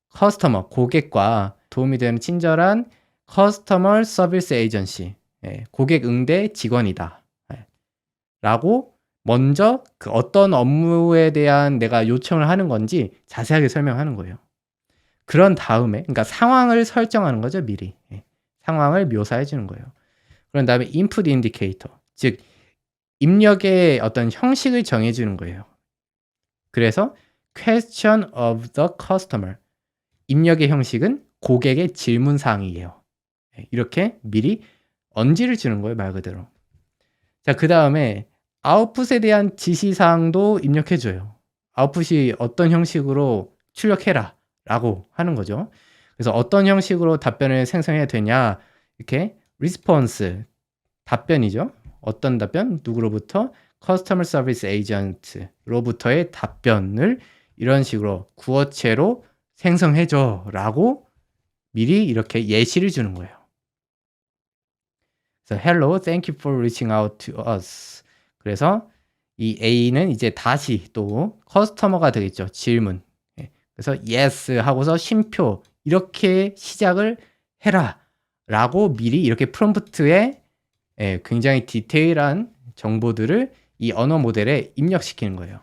커스터머, 고객과 도움이 되는 친절한 커스터머 서비스 에이전시, 고객 응대 직원이다. 라고 먼저 그 어떤 업무에 대한 내가 요청을 하는 건지 자세하게 설명하는 거예요. 그런 다음에, 그러니까 상황을 설정하는 거죠, 미리. 상황을 묘사해 주는 거예요. 그런 다음에 input indicator, 즉 입력의 어떤 형식을 정해 주는 거예요. 그래서 question of the customer, 입력의 형식은 고객의 질문 사항이에요. 이렇게 미리 언지를 주는 거예요, 말 그대로. 자, 그 다음에 아웃풋에 대한 지시사항도 입력해 줘요. 아웃풋이 어떤 형식으로 출력해라 라고 하는 거죠. 그래서 어떤 형식으로 답변을 생성해야 되냐, 이렇게 response, 답변이죠. 어떤 답변? 누구로부터? Customer Service Agent로부터의 답변을 이런 식으로 구어체로 생성해줘 라고 미리 이렇게 예시를 주는 거예요. 그래서 Hello, thank you for reaching out to us. 그래서 이 A는 이제 다시 또 커스터머가 되겠죠. 질문. 그래서 yes 하고서 쉼표 이렇게 시작을 해라 라고 미리 이렇게 프롬프트에 굉장히 디테일한 정보들을 이 언어 모델에 입력시키는 거예요.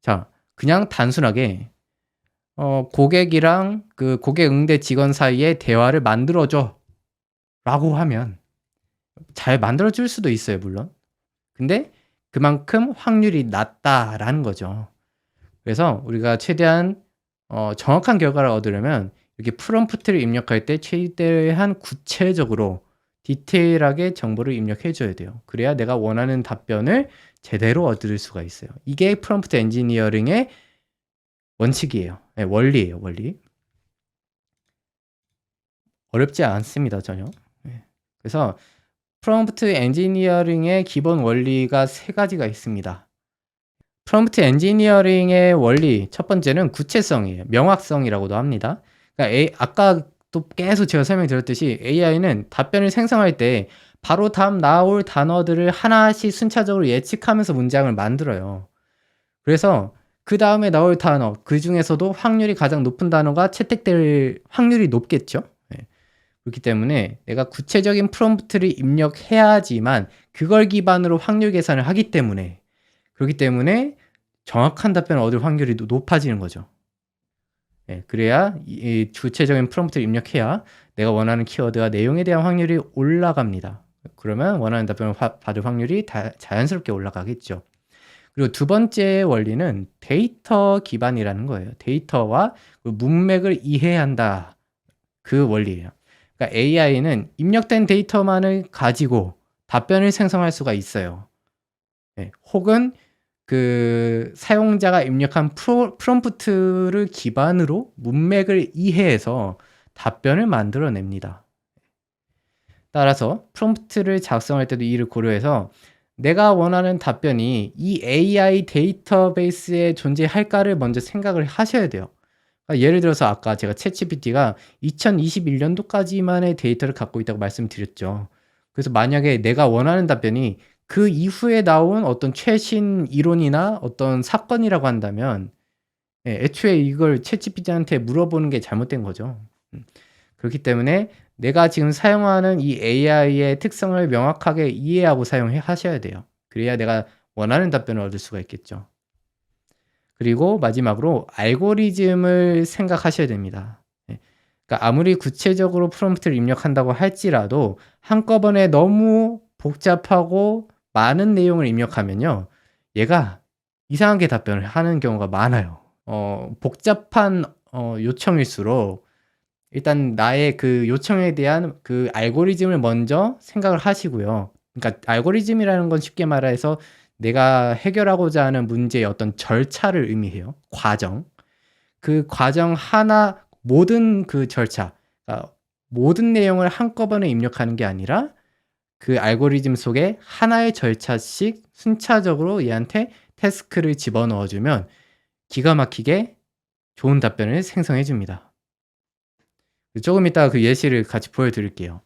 자, 그냥 단순하게 고객이랑 그 고객 응대 직원 사이에 대화를 만들어줘 라고 하면 잘 만들어줄 수도 있어요, 물론. 근데 그만큼 확률이 낮다라는 거죠. 그래서 우리가 최대한 정확한 결과를 얻으려면 이렇게 프롬프트를 입력할 때 최대한 구체적으로 디테일하게 정보를 입력해 줘야 돼요. 그래야 내가 원하는 답변을 제대로 얻을 수가 있어요. 이게 프롬프트 엔지니어링의 원칙이에요. 네, 원리예요, 원리. 어렵지 않습니다, 전혀. 네. 그래서 프롬프트 엔지니어링의 기본 원리가 세 가지가 있습니다. 프롬프트 엔지니어링의 원리 첫 번째는 구체성이에요. 명확성이라고도 합니다. 그러니까 아까 또 계속 제가 설명드렸듯이 AI는 답변을 생성할 때 바로 다음 나올 단어들을 하나씩 순차적으로 예측하면서 문장을 만들어요. 그래서 그 다음에 나올 단어, 그 중에서도 확률이 가장 높은 단어가 채택될 확률이 높겠죠. 네. 그렇기 때문에 내가 구체적인 프롬프트를 입력해야지만 그걸 기반으로 확률 계산을 하기 때문에, 그렇기 때문에 정확한 답변을 얻을 확률이 높아지는 거죠. 네, 그래야 이 구체적인 프롬프트를 입력해야 내가 원하는 키워드와 내용에 대한 확률이 올라갑니다. 그러면 원하는 답변을 받을 확률이 자연스럽게 올라가겠죠. 그리고 두 번째 원리는 데이터 기반이라는 거예요. 데이터와 그 문맥을 이해한다. 그 원리예요. 그러니까 AI는 입력된 데이터만을 가지고 답변을 생성할 수가 있어요. 네, 혹은 그 사용자가 입력한 프롬프트를 기반으로 문맥을 이해해서 답변을 만들어냅니다. 따라서 프롬프트를 작성할 때도 이를 고려해서 내가 원하는 답변이 이 AI 데이터베이스에 존재할까를 먼저 생각을 하셔야 돼요. 그러니까 예를 들어서 아까 제가 챗GPT가 2021년도까지만의 데이터를 갖고 있다고 말씀드렸죠. 그래서 만약에 내가 원하는 답변이 그 이후에 나온 어떤 최신 이론이나 어떤 사건이라고 한다면 애초에 이걸 챗GPT한테 물어보는 게 잘못된 거죠. 그렇기 때문에 내가 지금 사용하는 이 AI의 특성을 명확하게 이해하고 사용하셔야 돼요. 그래야 내가 원하는 답변을 얻을 수가 있겠죠. 그리고 마지막으로 알고리즘을 생각하셔야 됩니다. 그러니까 아무리 구체적으로 프롬프트를 입력한다고 할지라도 한꺼번에 너무 복잡하고 많은 내용을 입력하면요, 얘가 이상하게 답변을 하는 경우가 많아요. 복잡한 요청일수록 일단 나의 그 요청에 대한 그 알고리즘을 먼저 생각을 하시고요. 그러니까 알고리즘이라는 건 쉽게 말해서 내가 해결하고자 하는 문제의 어떤 절차를 의미해요. 과정. 그 과정 하나 모든 그 절차, 그러니까 모든 내용을 한꺼번에 입력하는 게 아니라 그 알고리즘 속에 하나의 절차씩 순차적으로 얘한테 태스크를 집어넣어 주면 기가 막히게 좋은 답변을 생성해 줍니다. 조금 이따가 그 예시를 같이 보여드릴게요.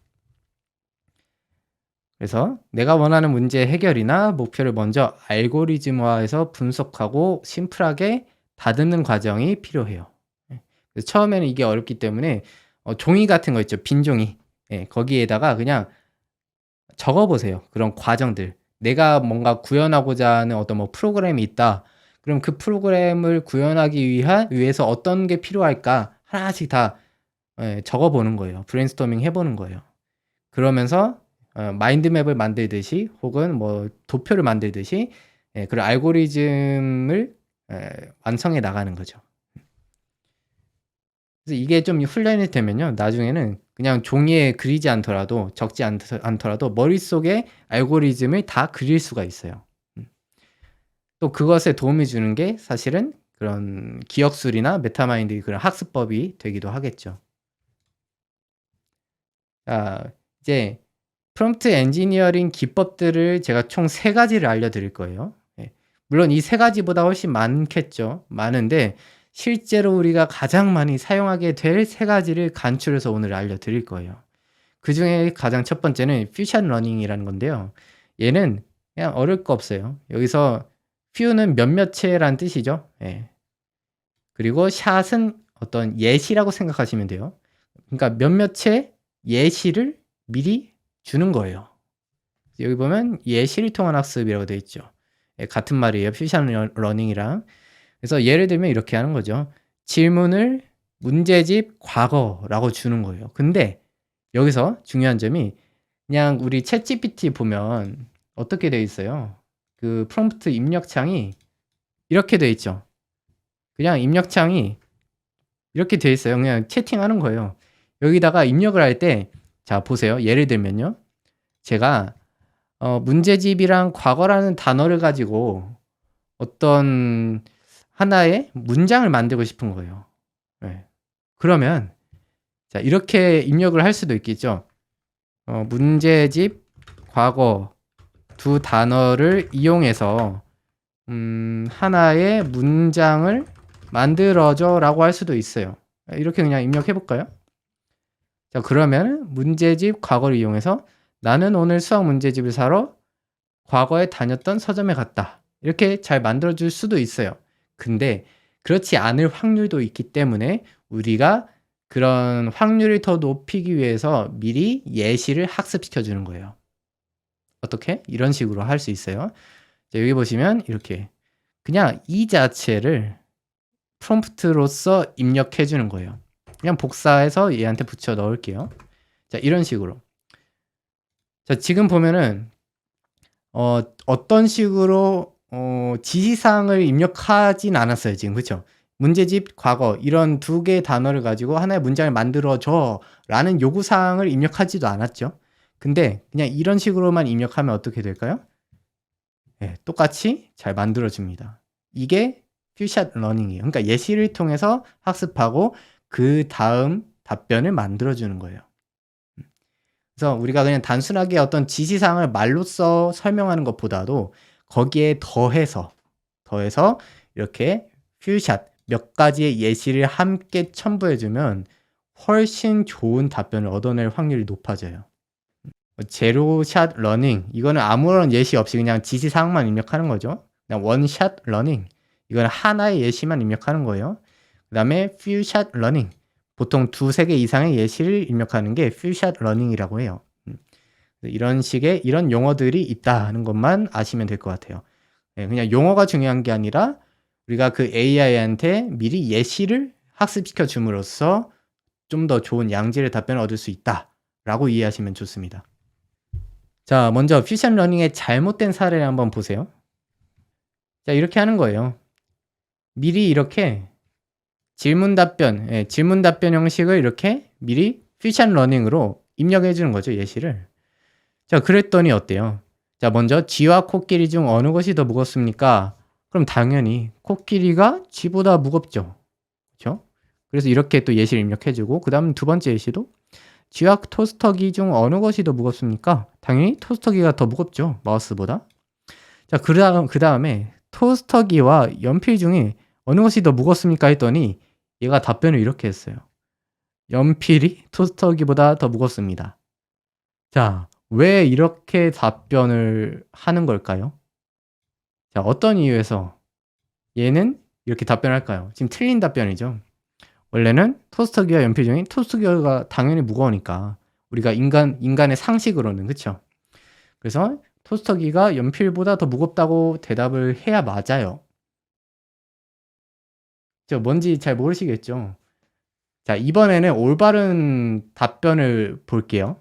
그래서 내가 원하는 문제 해결이나 목표를 먼저 알고리즘화해서 분석하고 심플하게 다듬는 과정이 필요해요. 예. 그래서 처음에는 이게 어렵기 때문에 종이 같은 거 있죠. 빈 종이. 예, 거기에다가 그냥 적어 보세요. 그런 과정들. 내가 뭔가 구현하고자 하는 어떤 뭐 프로그램이 있다. 그럼 그 프로그램을 구현하기 위해서 어떤 게 필요할까? 하나씩 다 적어 보는 거예요. 브레인스토밍 해 보는 거예요. 그러면서 마인드맵을 만들듯이 혹은 뭐 도표를 만들듯이 그런 알고리즘을 완성해 나가는 거죠. 그래서 이게 좀 훈련이 되면요. 나중에는 그냥 종이에 그리지 않더라도 적지 않더라도 머릿속에 알고리즘을 다 그릴 수가 있어요. 또 그것에 도움이 주는 게 사실은 그런 기억술이나 메타마인드 그런 학습법이 되기도 하겠죠. 자, 이제 프롬프트 엔지니어링 기법들을 제가 총 3가지를 알려드릴 거예요. 예. 물론 이 3가지보다 훨씬 많겠죠. 많은데 실제로 우리가 가장 많이 사용하게 될 3가지를 간추려서 오늘 알려드릴 거예요. 그중에 가장 첫 번째는 퓨전 러닝이라는 건데요. 얘는 그냥 어려울 거 없어요. 여기서 퓨는 몇몇체라는 뜻이죠. 예. 그리고 샷은 어떤 예시라고 생각하시면 돼요. 그러니까 몇몇체 예시를 미리 주는 거예요. 여기 보면 예시를 통한 학습이라고 되어 있죠. 예, 같은 말이에요. 퓨전 러닝이랑. 그래서 예를 들면 이렇게 하는 거죠. 질문을 문제집 과거라고 주는 거예요. 근데 여기서 중요한 점이 그냥 우리 챗GPT 보면 어떻게 되어 있어요? 그 프롬프트 입력창이 이렇게 되어 있죠. 그냥 입력창이 이렇게 되어 있어요. 그냥 채팅하는 거예요. 여기다가 입력을 할 때, 자, 보세요. 예를 들면요. 제가 문제집이랑 과거라는 단어를 가지고 어떤 하나의 문장을 만들고 싶은 거예요. 네. 그러면 자, 이렇게 입력을 할 수도 있겠죠. 문제집, 과거 두 단어를 이용해서 하나의 문장을 만들어줘라고 할 수도 있어요. 이렇게 그냥 입력해 볼까요? 자, 그러면 문제집 과거를 이용해서 나는 오늘 수학 문제집을 사러 과거에 다녔던 서점에 갔다. 이렇게 잘 만들어줄 수도 있어요. 근데 그렇지 않을 확률도 있기 때문에 우리가 그런 확률을 더 높이기 위해서 미리 예시를 학습시켜 주는 거예요. 어떻게? 이런 식으로 할 수 있어요. 자, 여기 보시면 이렇게 그냥 이 자체를 프롬프트로서 입력해 주는 거예요. 그냥 복사해서 얘한테 붙여 넣을게요. 자, 이런 식으로. 자, 지금 보면은 어떤 식으로 지시사항을 입력하진 않았어요, 지금. 그쵸? 문제집, 과거 이런 2개의 단어를 가지고 하나의 문장을 만들어 줘라는 요구사항을 입력하지도 않았죠. 근데 그냥 이런 식으로만 입력하면 어떻게 될까요? 네, 똑같이 잘 만들어 줍니다. 이게 퓨샷 러닝이에요. 그러니까 예시를 통해서 학습하고 그다음 답변을 만들어 주는 거예요. 그래서 우리가 그냥 단순하게 어떤 지시사항을 말로써 설명하는 것보다도 거기에 더해서 이렇게 퓨샷 몇 가지의 예시를 함께 첨부해 주면 훨씬 좋은 답변을 얻어낼 확률이 높아져요. 제로샷 러닝 이거는 아무런 예시 없이 그냥 지시사항만 입력하는 거죠. 그냥 원샷 러닝 이거는 하나의 예시만 입력하는 거예요. 그 다음에 퓨샷 러닝 보통 2-3개 이상의 예시를 입력하는 게 퓨샷 러닝이라고 해요. 이런 식의 이런 용어들이 있다는 것만 아시면 될 것 같아요. 그냥 용어가 중요한 게 아니라 우리가 그 AI한테 미리 예시를 학습시켜 줌으로써 좀 더 좋은 양질의 답변을 얻을 수 있다라고 이해하시면 좋습니다. 자, 먼저 퓨전 러닝의 잘못된 사례를 한번 보세요. 자, 이렇게 하는 거예요. 미리 이렇게 질문 답변 형식을 이렇게 미리 퓨전 러닝으로 입력해 주는 거죠, 예시를. 자, 그랬더니 어때요? 자, 먼저 쥐와 코끼리 중 어느 것이 더 무겁습니까? 그럼 당연히 코끼리가 쥐보다 무겁죠. 그렇죠? 그래서 이렇게 또 예시를 입력해 주고, 그다음 두 번째 예시도 쥐와 토스터기 중 어느 것이 더 무겁습니까? 당연히 토스터기가 더 무겁죠, 마우스보다. 자, 그다음에 토스터기와 연필 중에 어느 것이 더 무겁습니까? 했더니 얘가 답변을 이렇게 했어요. 연필이 토스터기보다 더 무겁습니다. 자, 왜 이렇게 답변을 하는 걸까요? 자, 어떤 이유에서 얘는 이렇게 답변할까요? 지금 틀린 답변이죠. 원래는 토스터기와 연필 중에 토스터기가 당연히 무거우니까, 우리가 인간의 상식으로는, 그쵸? 그래서 토스터기가 연필보다 더 무겁다고 대답을 해야 맞아요. 뭔지 잘 모르시겠죠? 자, 이번에는 올바른 답변을 볼게요.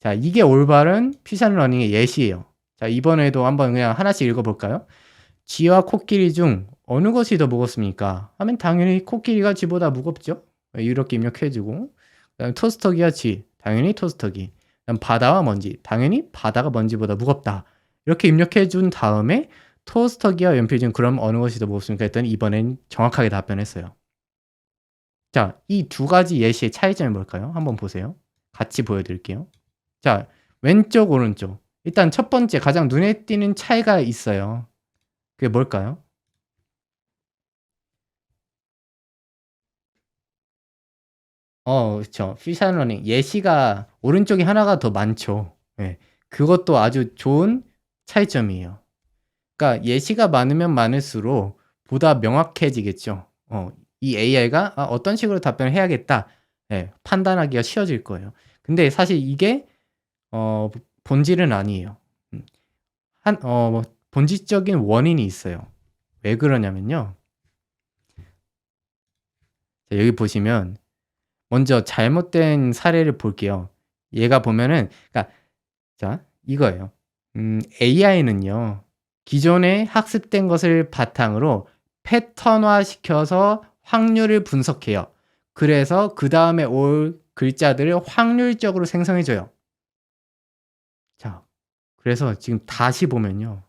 자, 이게 올바른 퓨전 러닝의 예시예요. 자, 이번에도 한번 그냥 하나씩 읽어볼까요? 쥐와 코끼리 중 어느 것이 더 무겁습니까? 하면 당연히 코끼리가 쥐보다 무겁죠? 이렇게 입력해주고, 그다음 토스터기와 쥐, 당연히 토스터기. 그다음 바다와 먼지, 당연히 바다가 먼지보다 무겁다. 이렇게 입력해준 다음에 토스터기와 연필 중 그럼 어느 것이 더 무겁습니까? 했더니 이번엔 정확하게 답변했어요. 자, 이 두 가지 예시의 차이점이 뭘까요? 한번 보세요. 같이 보여드릴게요. 자, 왼쪽, 오른쪽. 일단 첫 번째 가장 눈에 띄는 차이가 있어요. 그게 뭘까요? 그쵸. 퓨전 러닝. 예시가 오른쪽이 하나가 더 많죠. 예. 그것도 아주 좋은 차이점이에요. 그러니까 예시가 많으면 많을수록 보다 명확해지겠죠. 이 AI가 어떤 식으로 답변을 해야겠다. 예, 판단하기가 쉬워질 거예요. 근데 사실 이게 본질은 아니에요. 본질적인 원인이 있어요. 왜 그러냐면요. 자, 여기 보시면 먼저 잘못된 사례를 볼게요. 얘가 보면은, 그러니까 자, 이거예요. AI는요. 기존에 학습된 것을 바탕으로 패턴화 시켜서 확률을 분석해요. 그래서 그 다음에 올 글자들을 확률적으로 생성해 줘요. 자, 그래서 지금 다시 보면요.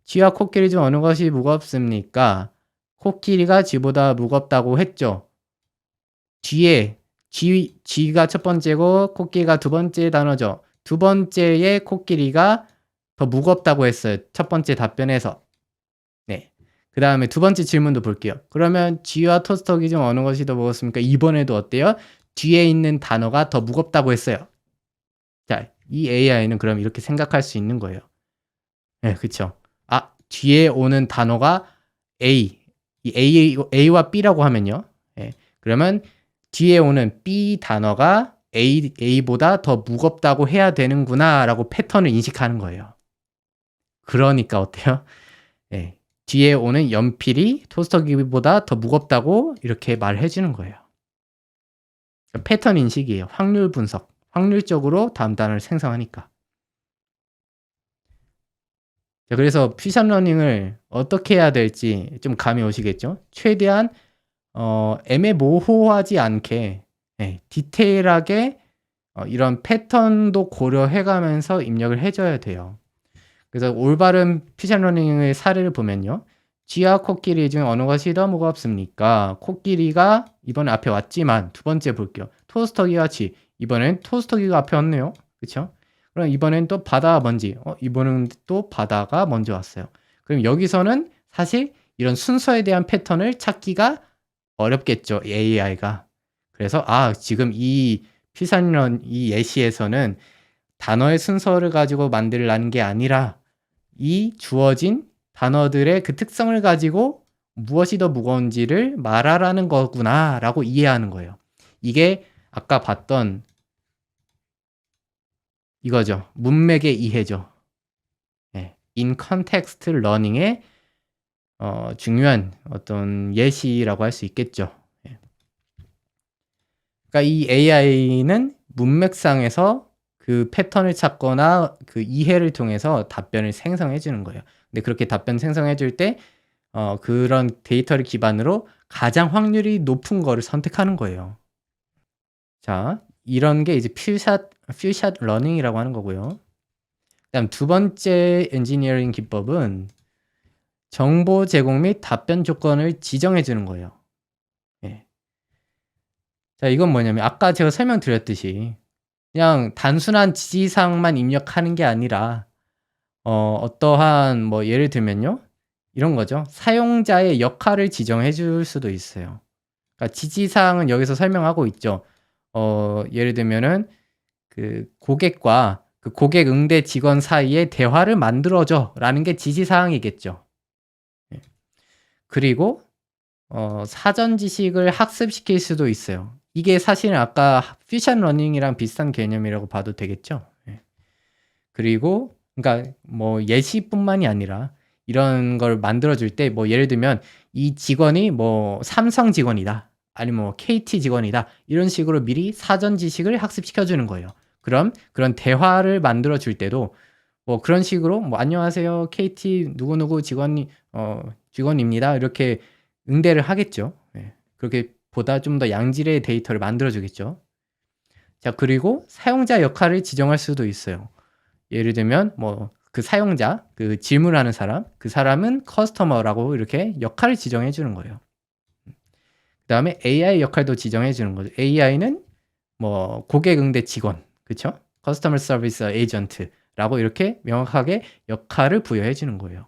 쥐와 코끼리 중 어느 것이 무겁습니까? 코끼리가 쥐보다 무겁다고 했죠. 쥐가 첫 번째고 코끼리가 두 번째 단어죠. 두 번째에 코끼리가 더 무겁다고 했어요. 첫 번째 답변에서. 네. 그 다음에 두 번째 질문도 볼게요. 그러면 쥐와 토스터기 중 어느 것이 더 무겁습니까? 이번에도 어때요? 뒤에 있는 단어가 더 무겁다고 했어요. 자, 이 AI는 그럼 이렇게 생각할 수 있는 거예요. 네, 그쵸. 뒤에 오는 단어가 A와 B라고 하면요. 네, 그러면 뒤에 오는 B 단어가 A보다 더 무겁다고 해야 되는구나 라고 패턴을 인식하는 거예요. 그러니까 어때요? 네, 뒤에 오는 연필이 토스터기보다 더 무겁다고 이렇게 말해 주는 거예요. 패턴 인식이에요. 확률 분석. 확률적으로 다음 단어를 생성하니까. 자, 그래서 퓨전 러닝을 어떻게 해야 될지 좀 감이 오시겠죠? 최대한 애매모호하지 않게 디테일하게 이런 패턴도 고려해 가면서 입력을 해 줘야 돼요. 그래서 올바른 퓨전 러닝의 사례를 보면요. 쥐와 코끼리 중 어느 것이 더 무겁습니까? 코끼리가 이번에 앞에 왔지만 두 번째 볼게요. 토스터기와 쥐. 이번엔 토스터기가 앞에 왔네요. 그쵸? 그럼 이번엔 또 바다와 먼지. 이번엔 또 바다가 먼저 왔어요. 그럼 여기서는 사실 이런 순서에 대한 패턴을 찾기가 어렵겠죠. AI가. 그래서 지금 이 예시에서는 단어의 순서를 가지고 만들라는 게 아니라 이 주어진 단어들의 그 특성을 가지고 무엇이 더 무거운지를 말하라는 거구나라고 이해하는 거예요. 이게 아까 봤던 이거죠. 문맥의 이해죠. in context learning의 중요한 어떤 예시라고 할 수 있겠죠. 그러니까 이 AI는 문맥상에서 그 패턴을 찾거나 그 이해를 통해서 답변을 생성해 주는 거예요. 근데 그렇게 답변 생성해 줄 때 그런 데이터를 기반으로 가장 확률이 높은 거를 선택하는 거예요. 자, 이런 게 이제 퓨샷 러닝이라고 하는 거고요. 그다음 두 번째 엔지니어링 기법은 정보 제공 및 답변 조건을 지정해 주는 거예요. 예. 자, 이건 뭐냐면 아까 제가 설명드렸듯이 그냥 단순한 지시사항만 입력하는 게 아니라 어떠한 뭐 예를 들면요. 이런 거죠. 사용자의 역할을 지정해 줄 수도 있어요. 그러니까 지시사항은 여기서 설명하고 있죠. 예를 들면은 그 고객과 그 고객 응대 직원 사이에 대화를 만들어 줘라는 게 지시사항이겠죠. 예. 그리고 사전 지식을 학습시킬 수도 있어요. 이게 사실은 아까 퓨전 러닝이랑 비슷한 개념이라고 봐도 되겠죠. 예. 그리고 그러니까 뭐 예시뿐만이 아니라 이런 걸 만들어 줄 때 뭐 예를 들면 이 직원이 뭐 삼성 직원이다. 아니면 뭐 KT 직원이다. 이런 식으로 미리 사전 지식을 학습시켜 주는 거예요. 그럼 그런 대화를 만들어 줄 때도 뭐 그런 식으로 뭐 "안녕하세요. KT 누구누구 직원입니다." 이렇게 응대를 하겠죠. 예. 그렇게 보다 좀 더 양질의 데이터를 만들어 주겠죠. 자, 그리고 사용자 역할을 지정할 수도 있어요. 예를 들면 뭐 그 사용자, 그 질문하는 사람, 그 사람은 커스터머라고 이렇게 역할을 지정해 주는 거예요. 그다음에 AI 역할도 지정해 주는 거죠. AI는 뭐 고객 응대 직원, 그쵸? 커스터머 서비스 에이전트라고 이렇게 명확하게 역할을 부여해 주는 거예요.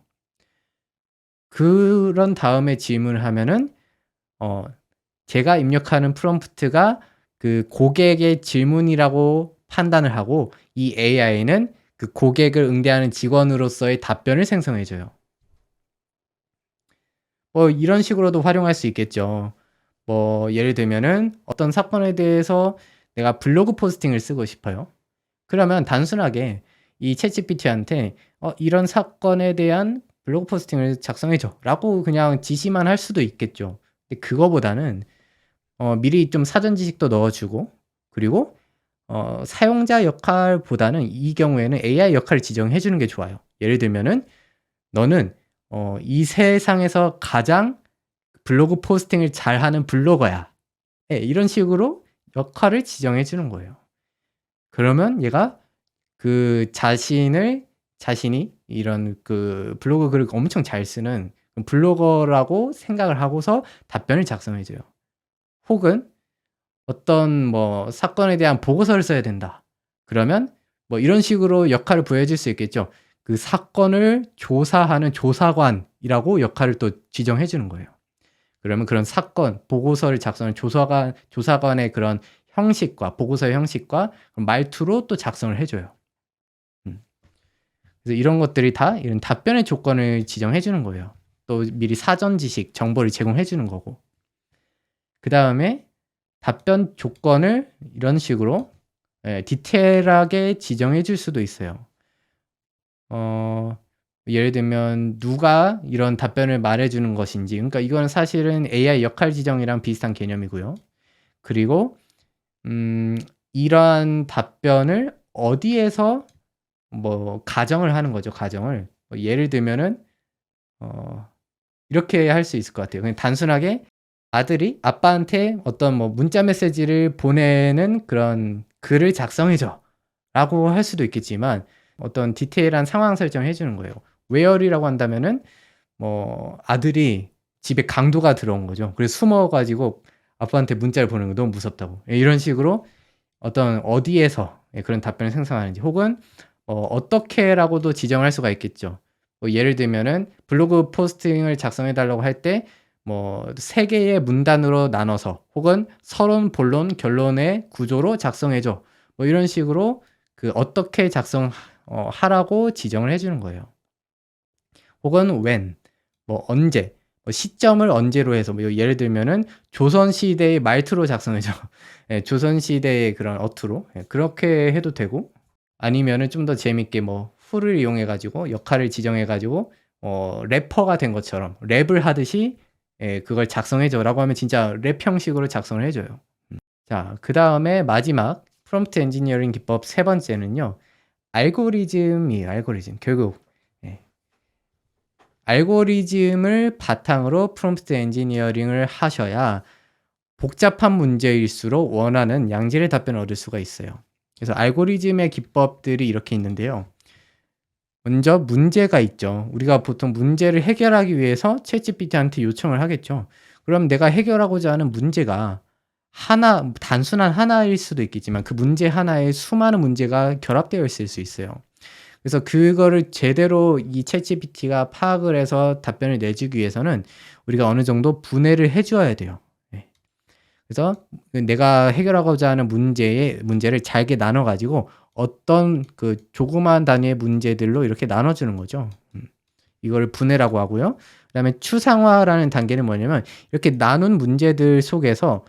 그런 다음에 질문을 하면은 어 제가 입력하는 프롬프트가 그 고객의 질문이라고 판단을 하고 이 AI는 그 고객을 응대하는 직원으로서의 답변을 생성해 줘요. 이런 식으로도 활용할 수 있겠죠. 뭐 예를 들면은 어떤 사건에 대해서 내가 블로그 포스팅을 쓰고 싶어요. 그러면 단순하게 이 챗GPT한테 "이런 사건에 대한 블로그 포스팅을 작성해 줘."라고 그냥 지시만 할 수도 있겠죠. 근데 그거보다는 미리 좀 사전 지식도 넣어 주고 그리고 사용자 역할보다는 이 경우에는 AI 역할을 지정해 주는 게 좋아요. 예를 들면은 "너는 이 세상에서 가장 블로그 포스팅을 잘하는 블로거야." 예, 이런 식으로 역할을 지정해 주는 거예요. 그러면 얘가 그 자신이 이런 그 블로그 글을 엄청 잘 쓰는 블로거라고 생각을 하고서 답변을 작성해 줘요. 혹은 어떤 뭐 사건에 대한 보고서를 써야 된다. 그러면 뭐 이런 식으로 역할을 부여해 줄 수 있겠죠. 그 사건을 조사하는 조사관이라고 역할을 또 지정해 주는 거예요. 그러면 그런 사건 보고서를 작성하는 조사관의 그런 형식과 보고서의 형식과 말투로 또 작성을 해 줘요. 음. 그래서 이런 것들이 다 이런 답변의 조건을 지정해 주는 거예요. 또 미리 사전 지식 정보를 제공해 주는 거고. 그다음에 답변 조건을 이런 식으로 디테일하게 지정해 줄 수도 있어요. 예를 들면 누가 이런 답변을 말해 주는 것인지, 그러니까 이거는 사실은 AI 역할 지정이랑 비슷한 개념이고요. 그리고 이러한 답변을 어디에서 뭐 가정을 하는 거죠, 가정을. 예를 들면은 이렇게 할 수 있을 것 같아요. 그냥 단순하게 아들이 아빠한테 어떤 뭐 문자 메시지를 보내는 그런 "글을 작성해 줘."라고 할 수도 있겠지만 어떤 디테일한 상황 설정을 해 주는 거예요. where이라고 한다면은 뭐 아들이 집에 강도가 들어온 거죠. 그래서 숨어 가지고 아빠한테 문자를 보내는 거 너무 무섭다고. 예, 이런 식으로 어떤 어디에서 그런 답변을 생성하는지 혹은 어떻게라고도 지정할 수가 있겠죠. 예를 들면은 블로그 포스팅을 작성해 달라고 할 때 뭐 3 개의 문단으로 나눠서 혹은 서론, 본론, 결론의 구조로 작성해 줘. 뭐 이런 식으로 그 어떻게 하라고 지정을 해 주는 거예요. 혹은 when 뭐 언제 시점을 언제로 해서 뭐 예를 들면은 조선 시대의 말투로 작성해 줘. 예, 조선 시대의 그런 어투로. 예, 그렇게 해도 되고 아니면은 좀 더 재밌게 뭐 who를 이용해 가지고 역할을 지정해 가지고 래퍼가 된 것처럼 랩을 하듯이 그걸 작성해 줘라고 하면 진짜 랩 형식으로 작성을 해 줘요. 자, 그다음에 마지막 프롬프트 엔지니어링 기법 세 번째는요. 알고리즘이에요, 알고리즘. 결국 예. 알고리즘을 바탕으로 프롬프트 엔지니어링을 하셔야 복잡한 문제일수록 원하는 양질의 답변을 얻을 수가 있어요. 그래서 알고리즘의 기법들이 이렇게 있는데요. 먼저 문제가 있죠. 우리가 보통 문제를 해결하기 위해서 챗GPT한테 요청을 하겠죠. 그럼 내가 해결하고자 하는 문제가 단순한 하나일 수도 있겠지만 그 문제 하나에 수많은 문제가 결합되어 있을 수 있어요. 그래서 그거를 제대로 이 챗GPT가 파악을 해서 답변을 내주기 위해서는 우리가 어느 정도 분해를 해 주어야 돼요. 네. 그래서 내가 해결하고자 하는 문제를 잘게 나눠 가지고 어떤 그 조그마한 단위의 문제들로 이렇게 나눠 주는 거죠. 이거를 분해라고 하고요. 그다음에 추상화라는 단계는 뭐냐면 이렇게 나눈 문제들 속에서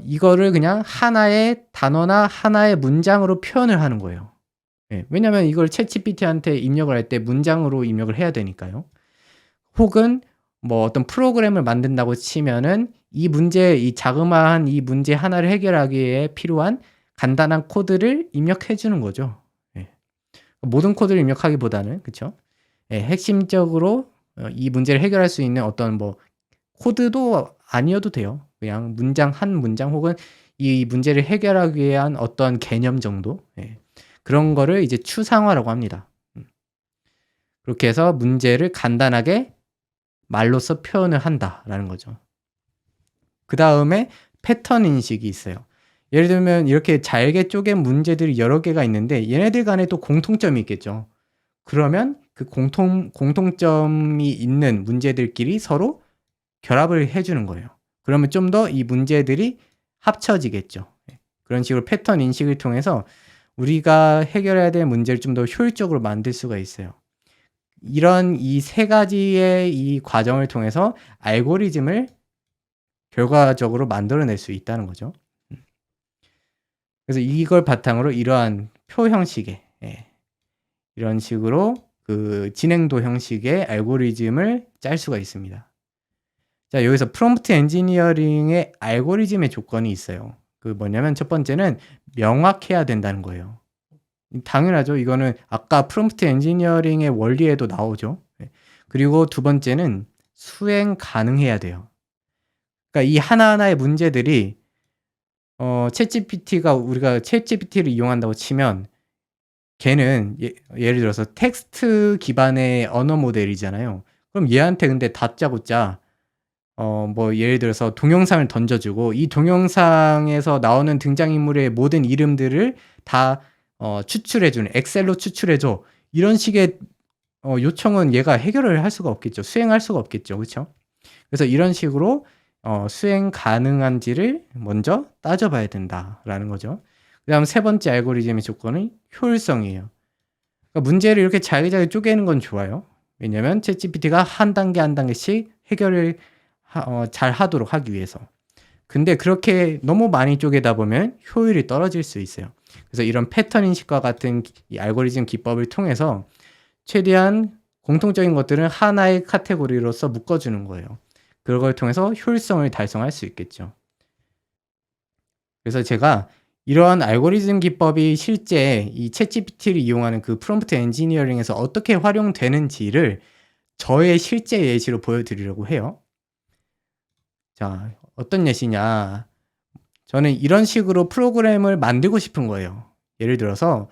이거를 그냥 하나의 단어나 하나의 문장으로 표현을 하는 거예요. 예. 왜냐면 이걸 챗GPT한테 입력을 할 때 문장으로 입력을 해야 되니까요. 혹은 뭐 어떤 프로그램을 만든다고 치면은 이 자그마한 이 문제 하나를 해결하기 위해 필요한 간단한 코드를 입력해 주는 거죠. 예. 모든 코드를 입력하기보다는 그쵸? 예, 핵심적으로 이 문제를 해결할 수 있는 어떤 뭐 코드도 아니어도 돼요. 그냥 한 문장 혹은 이 문제를 해결하기 위한 어떤 개념 정도? 예. 그런 거를 이제 추상화라고 합니다. 그렇게 해서 문제를 간단하게 말로써 표현을 한다라는 거죠. 그다음에 패턴 인식이 있어요. 예를 들면 이렇게 잘게 쪼갠 문제들이 여러 개가 있는데 얘네들 간에 또 공통점이 있겠죠. 그러면 그 공통점이 있는 문제들끼리 서로 결합을 해 주는 거예요. 그러면 좀 더 이 문제들이 합쳐지겠죠. 예. 그런 식으로 패턴 인식을 통해서 우리가 해결해야 될 문제를 좀 더 효율적으로 만들 수가 있어요. 이런 이 세 가지의 이 과정을 통해서 알고리즘을 결과적으로 만들어낼 수 있다는 거죠. 그래서 이걸 바탕으로 이러한 표 형식의 이런 식으로 그 진행도 형식의 알고리즘을 짤 수가 있습니다. 자, 여기서 프롬프트 엔지니어링의 알고리즘의 조건이 있어요. 그 뭐냐면 첫 번째는 명확해야 된다는 거예요. 당연하죠. 이거는 아까 프롬프트 엔지니어링의 원리에도 나오죠. 그리고 두 번째는 수행 가능해야 돼요. 그러니까 이 하나하나의 문제들이 우리가 챗GPT를 이용한다고 치면 걔는 예를 들어서 텍스트 기반의 언어 모델이잖아요. 그럼 얘한테 근데 다짜고짜 뭐 예를 들어서 동영상을 던져 주고 이 동영상에서 나오는 등장인물의 모든 이름들을 다 추출해 주는 엑셀로 추출해 줘. 이런 식의 요청은 얘가 해결을 할 수가 없겠죠. 수행할 수가 없겠죠. 그쵸? 그래서 이런 식으로 수행 가능한지를 먼저 따져 봐야 된다라는 거죠. 그다음 세 번째 알고리즘의 조건은 효율성이에요. 그러니까 문제를 이렇게 잘게 쪼개는 건 좋아요. 왜냐면 챗GPT가 한 단계 한 단계씩 해결을 잘 하도록 하기 위해서. 근데 그렇게 너무 많이 쪼개다 보면 효율이 떨어질 수 있어요. 그래서 이런 패턴 인식과 같은 이 알고리즘 기법을 통해서 최대한 공통적인 것들은 하나의 카테고리로서 묶어 주는 거예요. 그걸 통해서 효율성을 달성할 수 있겠죠. 그래서 제가 이러한 알고리즘 기법이 실제 이 챗GPT를 이용하는 그 프롬프트 엔지니어링에서 어떻게 활용되는지를 저의 실제 예시로 보여드리려고 해요. 자, 어떤 예시냐. 저는 이런 식으로 프로그램을 만들고 싶은 거예요. 예를 들어서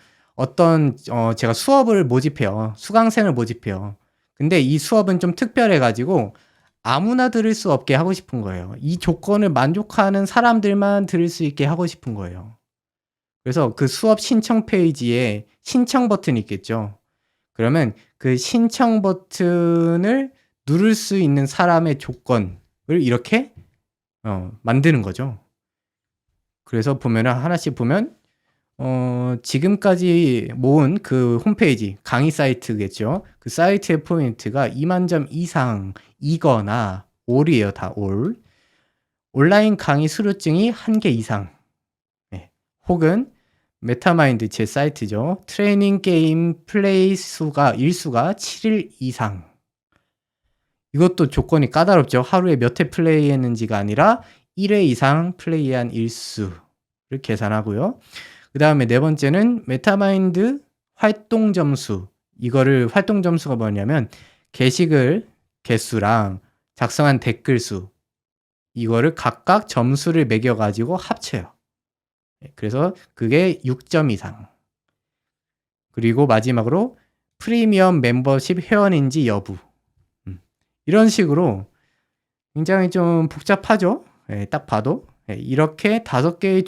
제가 수업을 모집해요. 수강생을 모집해요. 근데 이 수업은 좀 특별해 가지고 아무나 들을 수 없게 하고 싶은 거예요. 이 조건을 만족하는 사람들만 들을 수 있게 하고 싶은 거예요. 그래서 그 수업 신청 페이지에 신청 버튼이 있겠죠. 그러면 그 신청 버튼을 누를 수 있는 사람의 조건을 이렇게 만드는 거죠. 그래서 보면은 하나씩 보면 지금까지 모은 그 홈페이지 강의 사이트겠죠. 그 사이트의 포인트가 2만 점 이상이거나 올이에요. 다 올. 온라인 강의 수료증이 1개 이상. 네. 혹은 메타마인드 제 사이트죠. 트레이닝 게임 플레이 수가 일수가 7일 이상. 이것도 조건이 까다롭죠. 하루에 몇 회 플레이했는지가 아니라 1회 이상 플레이한 일수를 계산하고요. 그다음에 네 번째는 메타마인드 활동 점수. 이거를 활동 점수가 뭐냐면 게시글 개수랑 작성한 댓글 수 이거를 각각 점수를 매겨 가지고 합쳐요. 그래서 그게 6점 이상. 그리고 마지막으로 프리미엄 멤버십 회원인지 여부. 이런 식으로 굉장히 좀 복잡하죠. 딱 봐도. 이렇게 5개의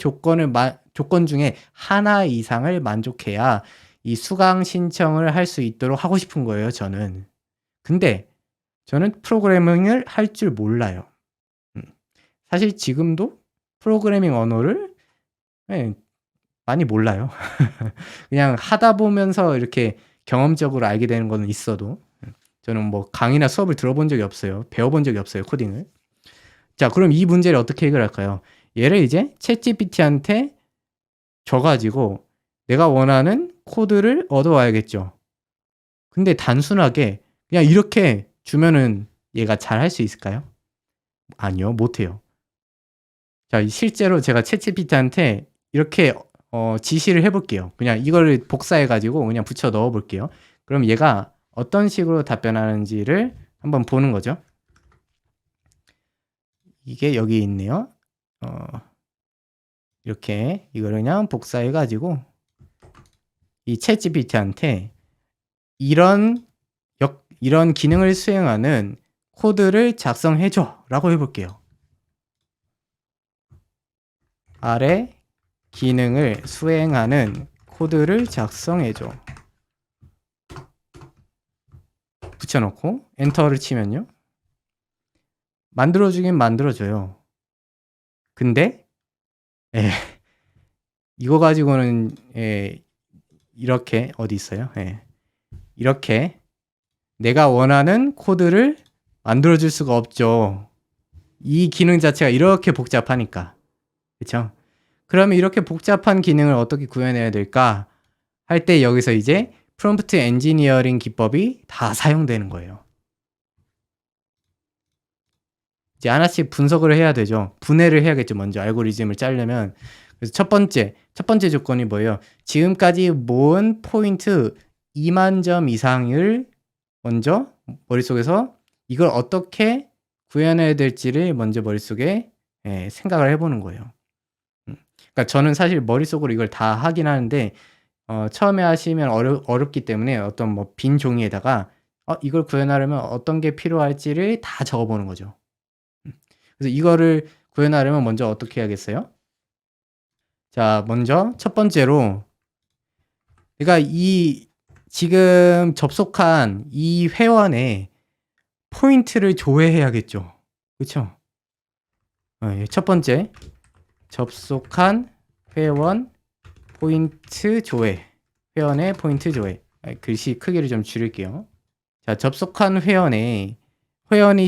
조건 중에 하나 이상을 만족해야 이 수강 신청을 할 수 있도록 하고 싶은 거예요, 저는. 근데 저는 프로그래밍을 할 줄 몰라요. 사실 지금도 프로그래밍 언어를 많이 몰라요. 그냥 하다 보면서 이렇게 경험적으로 알게 되는 거는 있어도 저는 뭐 강의나 수업을 들어본 적이 없어요. 배워본 적이 없어요, 코딩을. 자, 그럼 이 문제를 어떻게 해결할까요? 얘를 이제 챗GPT한테 줘가지고 내가 원하는 코드를 얻어와야겠죠. 근데 단순하게 그냥 이렇게 주면은 얘가 잘 할 수 있을까요? 아니요, 못해요. 자, 실제로 제가 챗GPT한테 이렇게 지시를 해볼게요. 그냥 이걸 복사해가지고 그냥 붙여 넣어볼게요. 그럼 얘가 어떤 식으로 답변하는지를 한번 보는 거죠. 이게 여기 있네요. 이렇게 이걸 그냥 복사해가지고 이 챗GPT한테 이런 기능을 수행하는 코드를 작성해줘 라고 해볼게요. 아래 기능을 수행하는 코드를 작성해줘. 붙여놓고 엔터를 치면요. 만들어주긴 만들어줘요. 근데 이거 가지고는 이렇게 어디 있어요? 이렇게 내가 원하는 코드를 만들어줄 수가 없죠. 이 기능 자체가 이렇게 복잡하니까. 그렇죠? 그러면 이렇게 복잡한 기능을 어떻게 구현해야 될까? 할 때 여기서 이제 프롬프트 엔지니어링 기법이 다 사용되는 거예요. 이제 하나씩 분석을 해야 되죠. 분해를 해야겠죠. 먼저 알고리즘을 짜려면. 그래서 첫 번째 조건이 뭐예요? 지금까지 모은 포인트 2만 점 이상을 먼저 머릿속에서 이걸 어떻게 구현해야 될지를 먼저 머릿속에 생각을 해보는 거예요. 그러니까 저는 사실 머릿속으로 이걸 다 하긴 하는데 처음에 하시면 어렵기 때문에 어떤 뭐 빈 종이에다가 이걸 구현하려면 어떤 게 필요할지를 다 적어보는 거죠. 그래서 이거를 구현하려면 먼저 어떻게 해야겠어요? 자, 먼저 첫 번째로 내가 이 지금 접속한 이 회원에 포인트를 조회해야겠죠. 그렇죠? 첫 번째 접속한 회원 포인트 조회. 회원의 포인트 조회. 글씨 크기를 좀 줄일게요. 자, 접속한 회원이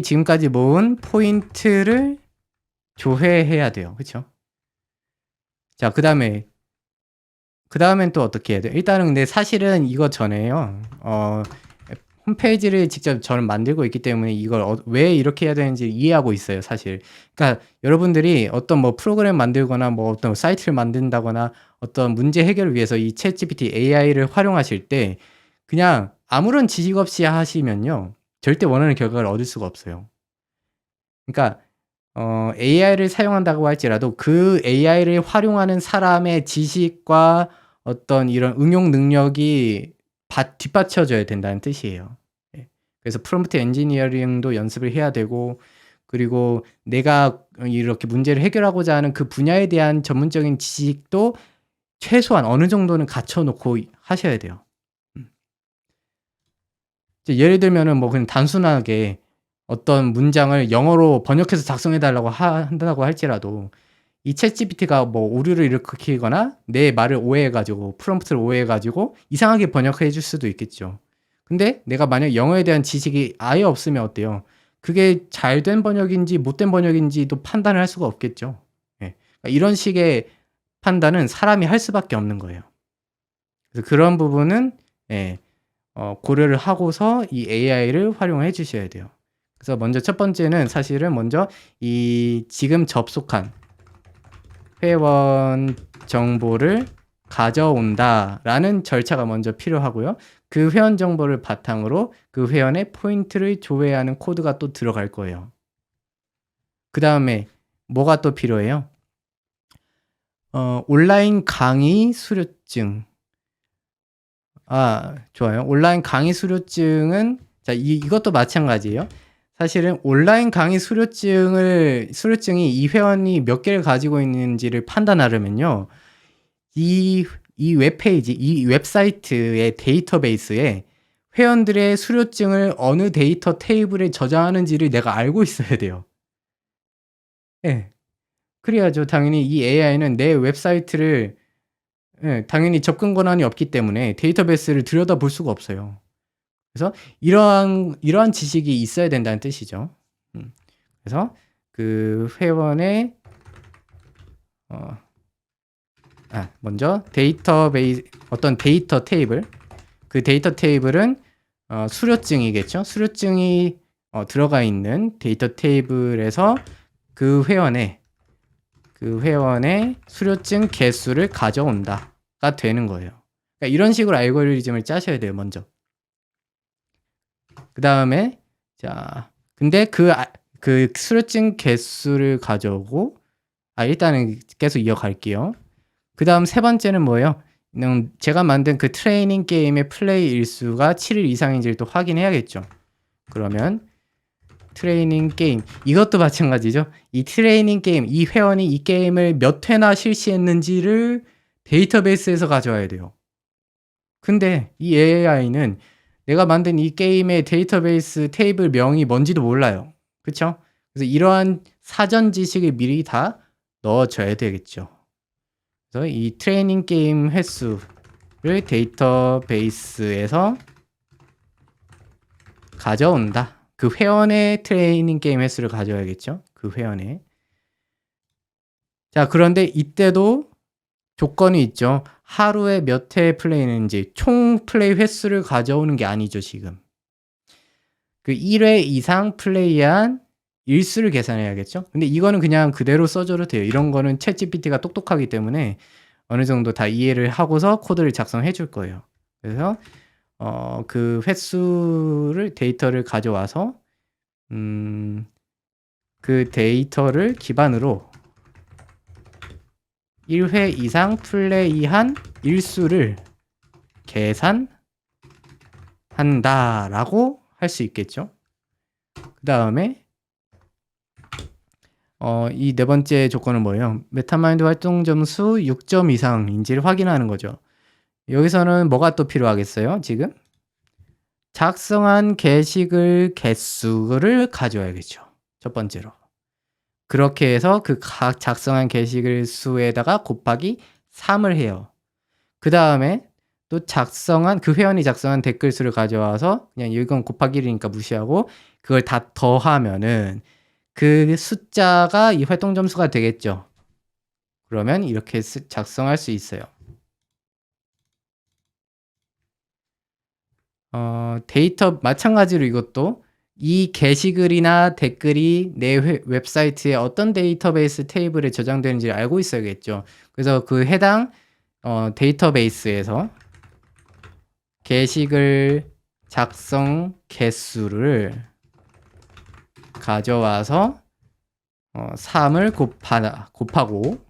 지금까지 모은 포인트를 조회해야 돼요. 그렇죠? 자, 그다음엔 또 어떻게 해야 돼요? 일단은 근데 사실은 이거 전에요. 홈페이지를 직접 저는 만들고 있기 때문에 이걸 왜 이렇게 해야 되는지 이해하고 있어요, 사실. 그러니까 여러분들이 어떤 뭐 프로그램 만들거나 뭐 어떤 사이트를 만든다거나 어떤 문제 해결을 위해서 이 챗GPT AI를 활용하실 때 그냥 아무런 지식 없이 하시면요. 절대 원하는 결과를 얻을 수가 없어요. 그러니까 AI를 사용한다고 할지라도 그 AI를 활용하는 사람의 지식과 어떤 이런 응용 능력이 뒷받쳐져야 된다는 뜻이에요. 그래서 프롬프트 엔지니어링도 연습을 해야 되고 그리고 내가 이렇게 문제를 해결하고자 하는 그 분야에 대한 전문적인 지식도 최소한 어느 정도는 갖춰 놓고 하셔야 돼요. 예를 들면은 뭐 그냥 단순하게 어떤 문장을 영어로 번역해서 작성해 달라고 한다고 할지라도 이 챗GPT가 뭐 오류를 일으키거나 내 말을 오해해가지고 프롬프트를 오해해가지고 이상하게 번역해 줄 수도 있겠죠. 근데 내가 만약 영어에 대한 지식이 아예 없으면 어때요? 그게 잘된 번역인지 못된 번역인지도 판단을 할 수가 없겠죠. 그러니까 이런 식의 판단은 사람이 할 수밖에 없는 거예요. 그래서 그런 부분은 고려를 하고서 이 AI를 활용해 주셔야 돼요. 그래서 먼저 첫 번째는 사실은 먼저 이 지금 접속한 회원 정보를 가져온다라는 절차가 먼저 필요하고요. 그 회원 정보를 바탕으로 그 회원의 포인트를 조회하는 코드가 또 들어갈 거예요. 그 다음에 뭐가 또 필요해요? 온라인 강의 수료증. 좋아요. 온라인 강의 수료증은 자, 이것도 마찬가지예요. 사실은 온라인 강의 수료증이 이 회원이 몇 개를 가지고 있는지를 판단하려면요. 이 웹페이지, 이 웹사이트의 데이터베이스에 회원들의 수료증을 어느 데이터 테이블에 저장하는지를 내가 알고 있어야 돼요. 예. 그래야죠. 당연히 이 AI는 내 웹사이트를 당연히 접근 권한이 없기 때문에 데이터베이스를 들여다볼 수가 없어요. 그래서 이러한 지식이 있어야 된다는 뜻이죠. 그래서 그 회원의 먼저 데이터베이스 어떤 데이터 테이블, 그 데이터 테이블은 수료증이겠죠. 수료증이 들어가 있는 데이터 테이블에서 그 회원의 수료증 개수를 가져온다가 되는 거예요. 그러니까 이런 식으로 알고리즘을 짜셔야 돼요, 먼저. 그 다음에 자, 근데 그 수료증 개수를 가져오고 일단은 계속 이어갈게요. 그 다음 세 번째는 뭐예요? 제가 만든 그 트레이닝 게임의 플레이 일수가 7일 이상인지를 또 확인해야겠죠. 그러면 트레이닝 게임, 이것도 마찬가지죠. 이 트레이닝 게임, 이 회원이 이 게임을 몇 회나 실시했는지를 데이터베이스에서 가져와야 돼요. 근데 이 AI는 내가 만든 이 게임의 데이터베이스 테이블 명이 뭔지도 몰라요. 그쵸? 그래서 이러한 사전 지식을 미리 다 넣어줘야 되겠죠. 그래서 이 트레이닝 게임 횟수를 데이터베이스에서 가져온다. 그 회원의 트레이닝 게임 횟수를 가져야겠죠. 그 회원의. 자, 그런데 이때도 조건이 있죠. 하루에 몇 회 플레이했는지 총 플레이 횟수를 가져오는 게 아니죠, 지금. 그 1회 이상 플레이한 일수를 계산해야겠죠. 근데 이거는 그냥 그대로 써줘도 돼요. 이런 거는 챗GPT가 똑똑하기 때문에 어느 정도 다 이해를 하고서 코드를 작성해 줄 거예요. 그래서 그 횟수를 데이터를 가져와서 그 데이터를 기반으로 1회 이상 플레이한 일수를 계산한다라고 할 수 있겠죠. 그 다음에 이 네 번째 조건은 뭐예요? 메타마인드 활동 점수 6점 이상인지를 확인하는 거죠. 여기서는 뭐가 또 필요하겠어요? 지금 작성한 게시글 개수를 가져와야겠죠. 첫 번째로. 그렇게 해서 그 각 작성한 게시글 수에다가 곱하기 3을 해요. 그 다음에 또 그 회원이 작성한 댓글 수를 가져와서 그냥 이건 곱하기 1이니까 무시하고 그걸 다 더하면은 그 숫자가 이 활동 점수가 되겠죠. 그러면 이렇게 작성할 수 있어요. 데이터 마찬가지로 이것도 이 게시글이나 댓글이 내 웹사이트에 어떤 데이터베이스 테이블에 저장되는지 알고 있어야겠죠. 그래서 그 해당 데이터베이스에서 게시글 작성 개수를 가져와서 3을 곱하고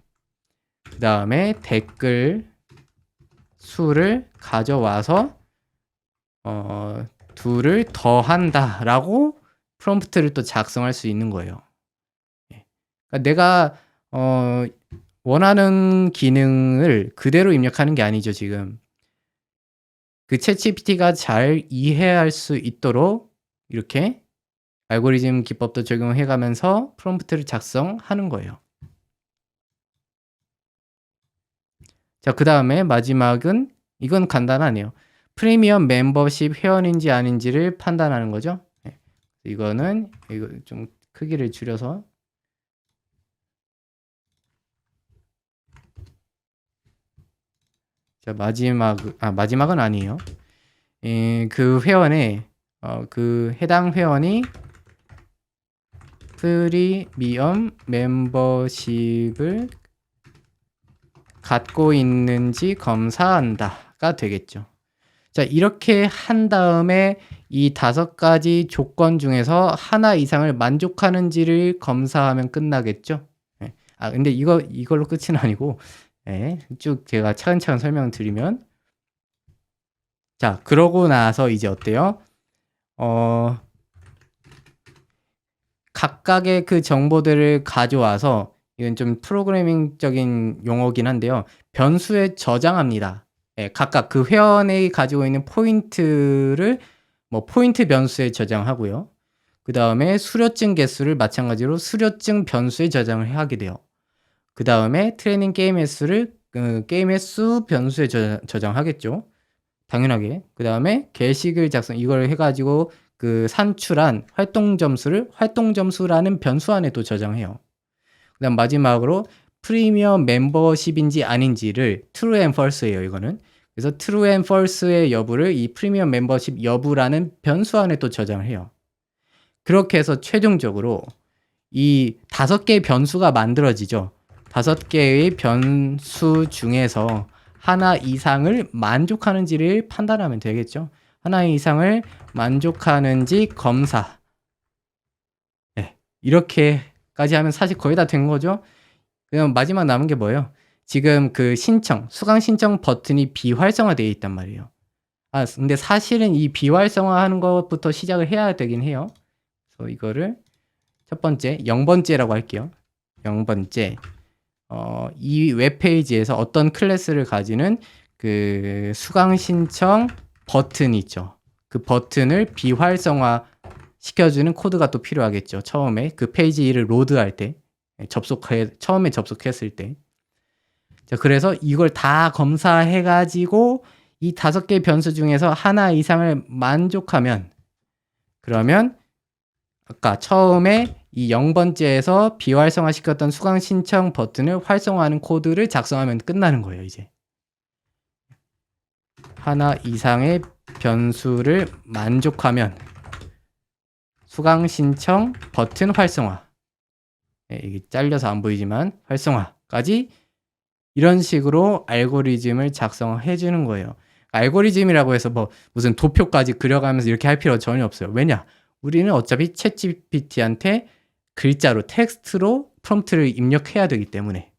그 다음에 댓글 수를 가져와서 2를 더한다 라고 프롬프트를 또 작성할 수 있는 거예요. 그러니까 내가 원하는 기능을 그대로 입력하는 게 아니죠, 지금. 그 챗GPT가 잘 이해할 수 있도록 이렇게 알고리즘 기법도 적용해 가면서 프롬프트를 작성하는 거예요. 자, 그 다음에 마지막은 이건 간단하네요. 프리미엄 멤버십 회원인지 아닌지를 판단하는 거죠. 이거는 이거 좀 크기를 줄여서 자, 마지막은 아니에요. 그 회원의 그 해당 회원이 프리미엄 멤버십을 갖고 있는지 검사한다가 되겠죠. 자, 이렇게 한 다음에 이 5가지 조건 중에서 하나 이상을 만족하는지를 검사하면 끝나겠죠. 예. 근데 이걸로 끝은 아니고, 예, 쭉 제가 차근차근 설명드리면, 자, 그러고 나서 이제 어때요? 각각의 그 정보들을 가져와서, 이건 좀 프로그래밍적인 용어긴 한데요. 변수에 저장합니다. 예, 각각 그 회원이 가지고 있는 포인트를 뭐 포인트 변수에 저장하고요. 그 다음에 수료증 개수를 마찬가지로 수료증 변수에 저장을 하게 돼요. 그 다음에 트레이닝 게임 횟수를 게임 횟수 변수에 저장하겠죠. 당연하게. 그 다음에 게시글 작성, 이걸 해가지고 그 산출한 활동 점수를 활동 점수라는 변수 안에 또 저장해요. 그 다음 마지막으로 프리미엄 멤버십인지 아닌지를 true and false예요, 이거는. 그래서 true and false의 여부를 이 프리미엄 멤버십 여부라는 변수 안에 또 저장을 해요. 그렇게 해서 최종적으로 이 5개의 변수가 만들어지죠. 5개의 변수 중에서 하나 이상을 만족하는지를 판단하면 되겠죠. 하나 이상을 만족하는지 검사. 네, 이렇게까지 하면 사실 거의 다 된 거죠. 그럼 마지막 남은 게 뭐예요? 지금 그 수강 신청 버튼이 비활성화되어 있단 말이에요. 근데 사실은 이 비활성화하는 것부터 시작을 해야 되긴 해요. 그래서 이거를 첫 번째, 0번째라고 할게요. 0번째. 이 웹페이지에서 어떤 클래스를 가지는 그 수강 신청 버튼이 있죠. 그 버튼을 비활성화 시켜주는 코드가 또 필요하겠죠. 처음에 그 페이지를 로드할 때, 처음에 접속했을 때. 자, 그래서 이걸 다 검사해가지고 이 5개의 변수 중에서 하나 이상을 만족하면, 그러면 아까 처음에 이 0번째에서 비활성화 시켰던 수강 신청 버튼을 활성화하는 코드를 작성하면 끝나는 거예요, 이제. 하나 이상의 변수를 만족하면 수강 신청 버튼 활성화. 네, 이게 잘려서 안 보이지만 활성화까지 이런 식으로 알고리즘을 작성해 주는 거예요. 알고리즘이라고 해서 뭐 무슨 도표까지 그려가면서 이렇게 할 필요 전혀 없어요. 왜냐? 우리는 어차피 챗GPT한테 글자로 텍스트로 프롬프트를 입력해야 되기 때문에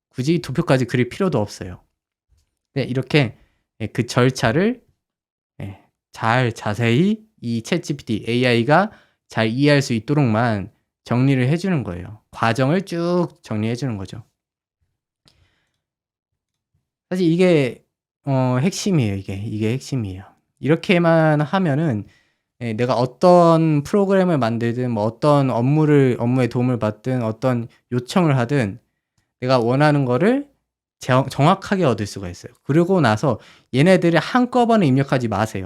굳이 도표까지 그릴 필요도 없어요. 네, 이렇게 그 절차를 잘 자세히 이 챗GPT AI가 잘 이해할 수 있도록만 정리를 해주는 거예요. 과정을 쭉 정리해 주는 거죠. 사실 이게 핵심이에요. 이게 핵심이에요. 이렇게만 하면은 내가 어떤 프로그램을 만들든 뭐 어떤 업무에 도움을 받든 어떤 요청을 하든 내가 원하는 거를 정확하게 얻을 수가 있어요. 그러고 나서 얘네들을 한꺼번에 입력하지 마세요.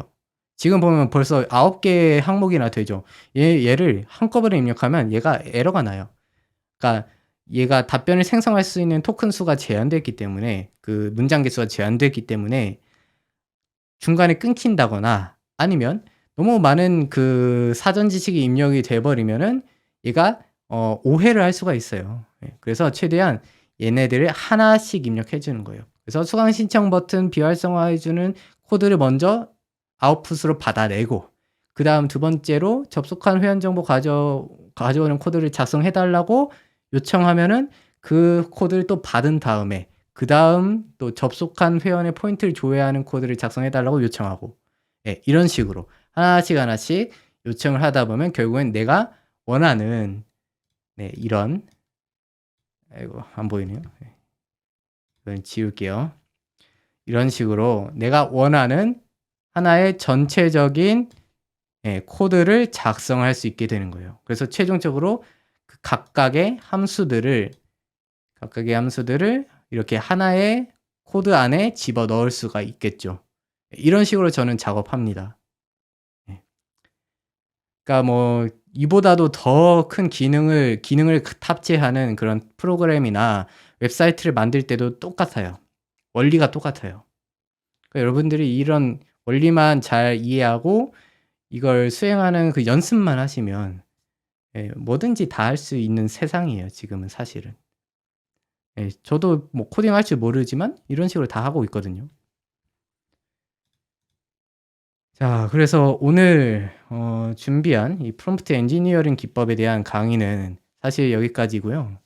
지금 보면 벌써 9개의 항목이나 되죠. 얘를 한꺼번에 입력하면 얘가 에러가 나요. 그러니까 얘가 답변을 생성할 수 있는 토큰 수가 제한됐기 때문에 그 문장 개수가 제한됐기 때문에 중간에 끊긴다거나 아니면 너무 많은 그 사전 지식이 입력이 돼 버리면은 얘가 오해를 할 수가 있어요. 그래서 최대한 얘네들을 하나씩 입력해 주는 거예요. 그래서 수강 신청 버튼 비활성화해 주는 코드를 먼저 아웃풋으로 받아내고 그다음 두 번째로 접속한 회원 정보 가져오는 코드를 작성해 달라고 요청하면은 그 코드를 또 받은 다음에 그다음 또 접속한 회원의 포인트를 조회하는 코드를 작성해 달라고 요청하고 이런 식으로 하나씩 요청을 하다 보면 결국엔 내가 원하는 이런 아이고 안 보이네요. 이건 지울게요. 이런 식으로 내가 원하는 하나의 전체적인 코드를 작성할 수 있게 되는 거예요. 그래서 최종적으로 그 각각의 함수들을 이렇게 하나의 코드 안에 집어넣을 수가 있겠죠. 이런 식으로 저는 작업합니다. 그러니까 뭐 이보다도 더 큰 기능을 탑재하는 그런 프로그램이나 웹사이트를 만들 때도 똑같아요. 원리가 똑같아요. 그러니까 여러분들이 이런 원리만 잘 이해하고 이걸 수행하는 그 연습만 하시면 뭐든지 다 할 수 있는 세상이에요, 지금은 사실은. 예, 저도 뭐 코딩할 줄 모르지만 이런 식으로 다 하고 있거든요. 자, 그래서 오늘 준비한 이 프롬프트 엔지니어링 기법에 대한 강의는 사실 여기까지고요.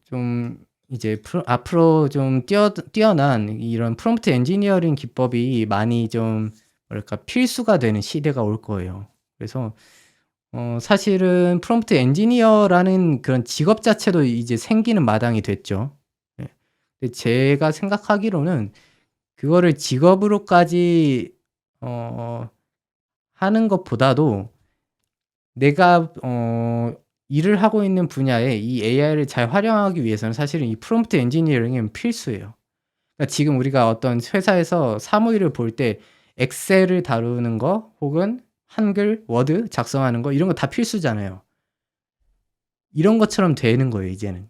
좀 이제 앞으로 좀 뛰어난 이런 프롬프트 엔지니어링 기법이 많이 좀 뭐랄까 필수가 되는 시대가 올 거예요. 그래서 사실은 프롬프트 엔지니어라는 그런 직업 자체도 이제 생기는 마당이 됐죠. 예. 근데 제가 생각하기로는 그거를 직업으로까지 하는 것보다도 내가 일을 하고 있는 분야에 이 AI를 잘 활용하기 위해서는 사실은 이 프롬프트 엔지니어링은 필수예요. 그러니까 지금 우리가 어떤 회사에서 사무일을 볼 때 엑셀을 다루는 거 혹은 한글, 워드 작성하는 거 이런 거 다 필수잖아요. 이런 것처럼 되는 거예요, 이제는.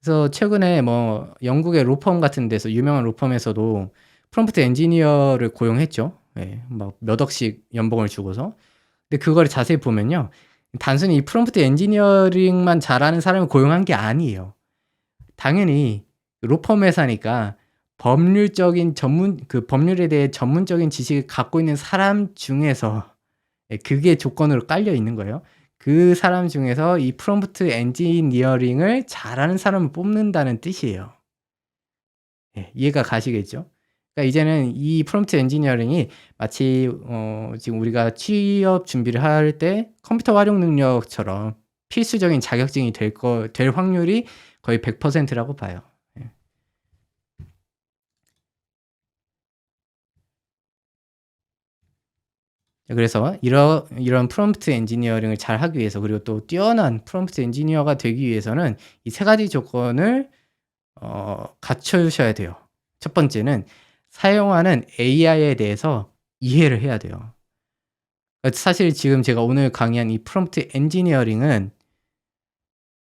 그래서 최근에 뭐 영국의 로펌 같은 데서 유명한 로펌에서도 프롬프트 엔지니어를 고용했죠. 예. 막 몇 억씩 연봉을 주고서. 근데 그거를 자세히 보면요. 단순히 이 프롬프트 엔지니어링만 잘하는 사람을 고용한 게 아니에요. 당연히 로펌 회사니까 법률적인 법률에 대해 전문적인 지식을 갖고 있는 사람 중에서 예, 그게 조건으로 깔려 있는 거예요. 그 사람 중에서 이 프롬프트 엔지니어링을 잘하는 사람을 뽑는다는 뜻이에요. 예, 이해가 가시겠죠? 그러니까 이제는 이 프롬프트 엔지니어링이 마치 지금 우리가 취업 준비를 할 때 컴퓨터 활용 능력처럼 필수적인 자격증이 될 확률이 거의 100%라고 봐요. 예. 그래서 이런 프롬프트 엔지니어링을 잘 하기 위해서 그리고 또 뛰어난 프롬프트 엔지니어가 되기 위해서는 이 세 가지 조건을 갖추셔야 돼요. 첫 번째는 사용하는 AI에 대해서 이해를 해야 돼요. 사실 지금 제가 오늘 강의한 이 프롬프트 엔지니어링은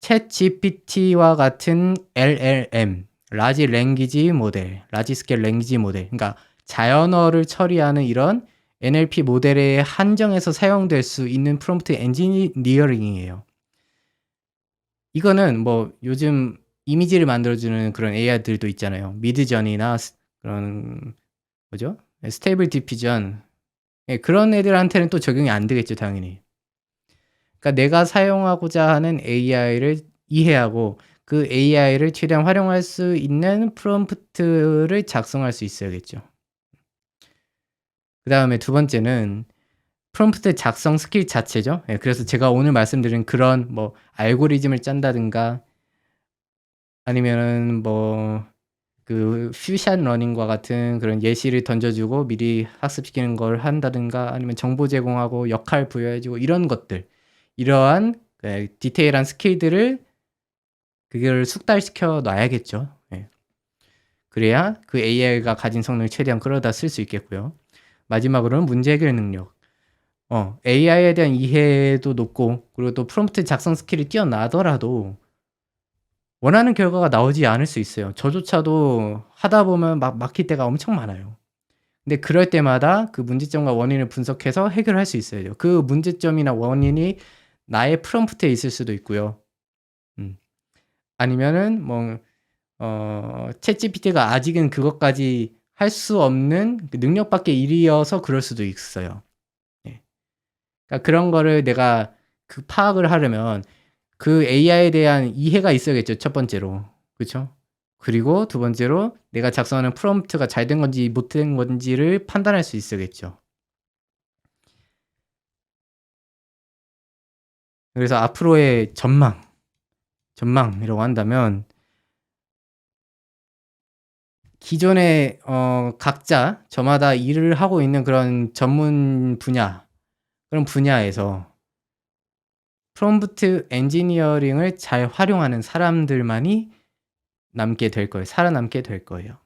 챗GPT와 같은 LLM, 라지 랭귀지 모델, 라지 스케일 랭귀지 모델, 그러니까 자연어를 처리하는 이런 NLP 모델에 한정해서 사용될 수 있는 프롬프트 엔지니어링이에요. 이거는 뭐 요즘 이미지를 만들어주는 그런 AI들도 있잖아요. 미드전이나 그런 뭐죠? 스테이블 디퓨전, 예, 그런 애들한테는 또 적용이 안 되겠죠, 당연히. 그러니까 내가 사용하고자 하는 AI를 이해하고 그 AI를 최대한 활용할 수 있는 프롬프트를 작성할 수 있어야겠죠. 그다음에 두 번째는 프롬프트 작성 스킬 자체죠. 예, 그래서 제가 오늘 말씀드린 그런 뭐 알고리즘을 짠다든가 아니면은 뭐 그 퓨션 러닝과 같은 그런 예시를 던져주고 미리 학습시키는 걸 한다든가 아니면 정보 제공하고 역할 부여해주고 이런 것들, 이러한 디테일한 스킬들을 그걸 숙달시켜 놔야겠죠. 예. 그래야 그 AI가 가진 성능을 최대한 끌어다 쓸 수 있겠고요. 마지막으로는 문제 해결 능력. AI에 대한 이해도 높고 그리고 또 프롬프트 작성 스킬이 뛰어나더라도 원하는 결과가 나오지 않을 수 있어요. 저조차도 하다 보면 막 막힐 때가 엄청 많아요. 근데 그럴 때마다 그 문제점과 원인을 분석해서 해결할 수 있어야 돼요. 그 문제점이나 원인이 나의 프롬프트에 있을 수도 있고요. 아니면은 뭐 챗GPT가 아직은 그것까지 할 수 없는 그 능력 밖의 일이어서 그럴 수도 있어요. 예. 그러니까 그런 거를 내가 그 파악을 하려면 그 AI에 대한 이해가 있어야겠죠, 첫 번째로. 그쵸? 그리고 두 번째로 내가 작성하는 프롬프트가 잘 된 건지 못 된 건지를 판단할 수 있어야겠죠. 그래서 앞으로의 전망이라고 한다면 기존에 각자 저마다 일을 하고 있는 그런 전문 분야, 그런 분야에서 프롬프트 엔지니어링을 잘 활용하는 사람들만이 남게 될 거예요. 살아남게 될 거예요.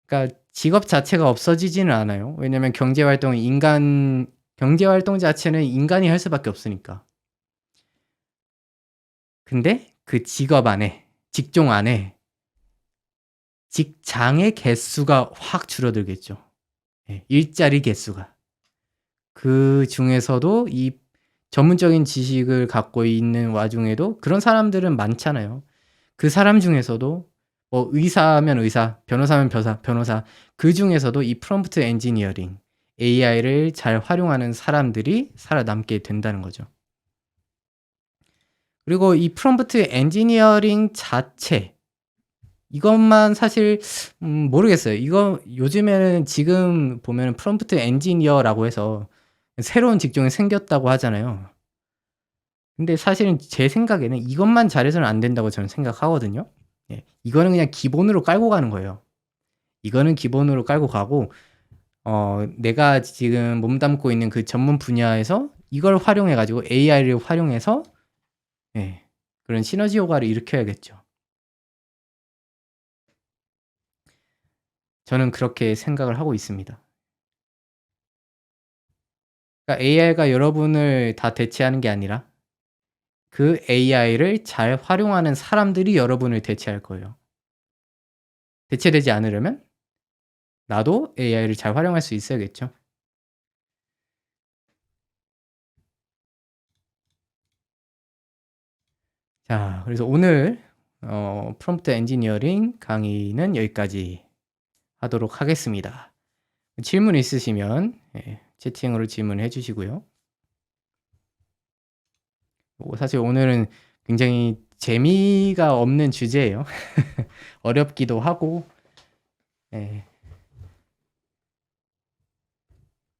그러니까 직업 자체가 없어지지는 않아요. 왜냐면 경제 활동 자체는 인간이 할 수밖에 없으니까. 근데 그 직업 안에, 직종 안에 직장의 개수가 확 줄어들겠죠. 예, 일자리 개수가. 그중에서도 이 전문적인 지식을 갖고 있는 와중에도 그런 사람들은 많잖아요. 그 사람 중에서도 뭐 의사면 의사, 변호사면 변호사 그중에서도 이 프롬프트 엔지니어링 AI를 잘 활용하는 사람들이 살아남게 된다는 거죠. 그리고 이 프롬프트 엔지니어링 자체 이것만 사실 모르겠어요. 이거 요즘에는 지금 보면은 프롬프트 엔지니어라고 해서 새로운 직종이 생겼다고 하잖아요. 근데 사실은 제 생각에는 이것만 잘해서는 안 된다고 저는 생각하거든요. 예. 이거는 그냥 기본으로 깔고 가는 거예요. 이거는 기본으로 깔고 가고 내가 지금 몸담고 있는 그 전문 분야에서 이걸 활용해 가지고 AI를 활용해서 예. 그런 시너지 효과를 일으켜야겠죠. 저는 그렇게 생각을 하고 있습니다. 그러니까 AI가 여러분을 다 대체하는 게 아니라 그 AI를 잘 활용하는 사람들이 여러분을 대체할 거예요. 대체되지 않으려면 나도 AI를 잘 활용할 수 있어야겠죠. 자, 그래서 오늘 프롬프트 엔지니어링 강의는 여기까지 하도록 하겠습니다. 질문 있으시면 채팅으로 질문해 주시고요. 사실 오늘은 굉장히 재미가 없는 주제예요. 어렵기도 하고 예.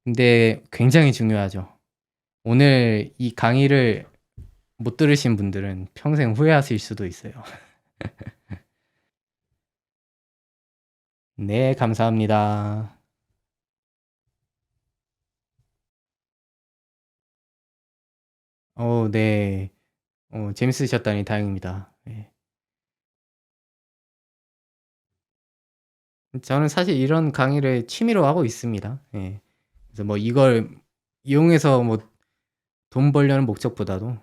근데 굉장히 중요하죠. 오늘 이 강의를 못 들으신 분들은 평생 후회하실 수도 있어요. 네, 감사합니다. 네. 재밌으셨다니 다행입니다. 예. 저는 사실 이런 강의를 취미로 하고 있습니다. 예. 그래서 뭐 이걸 이용해서 뭐 돈 벌려는 목적보다도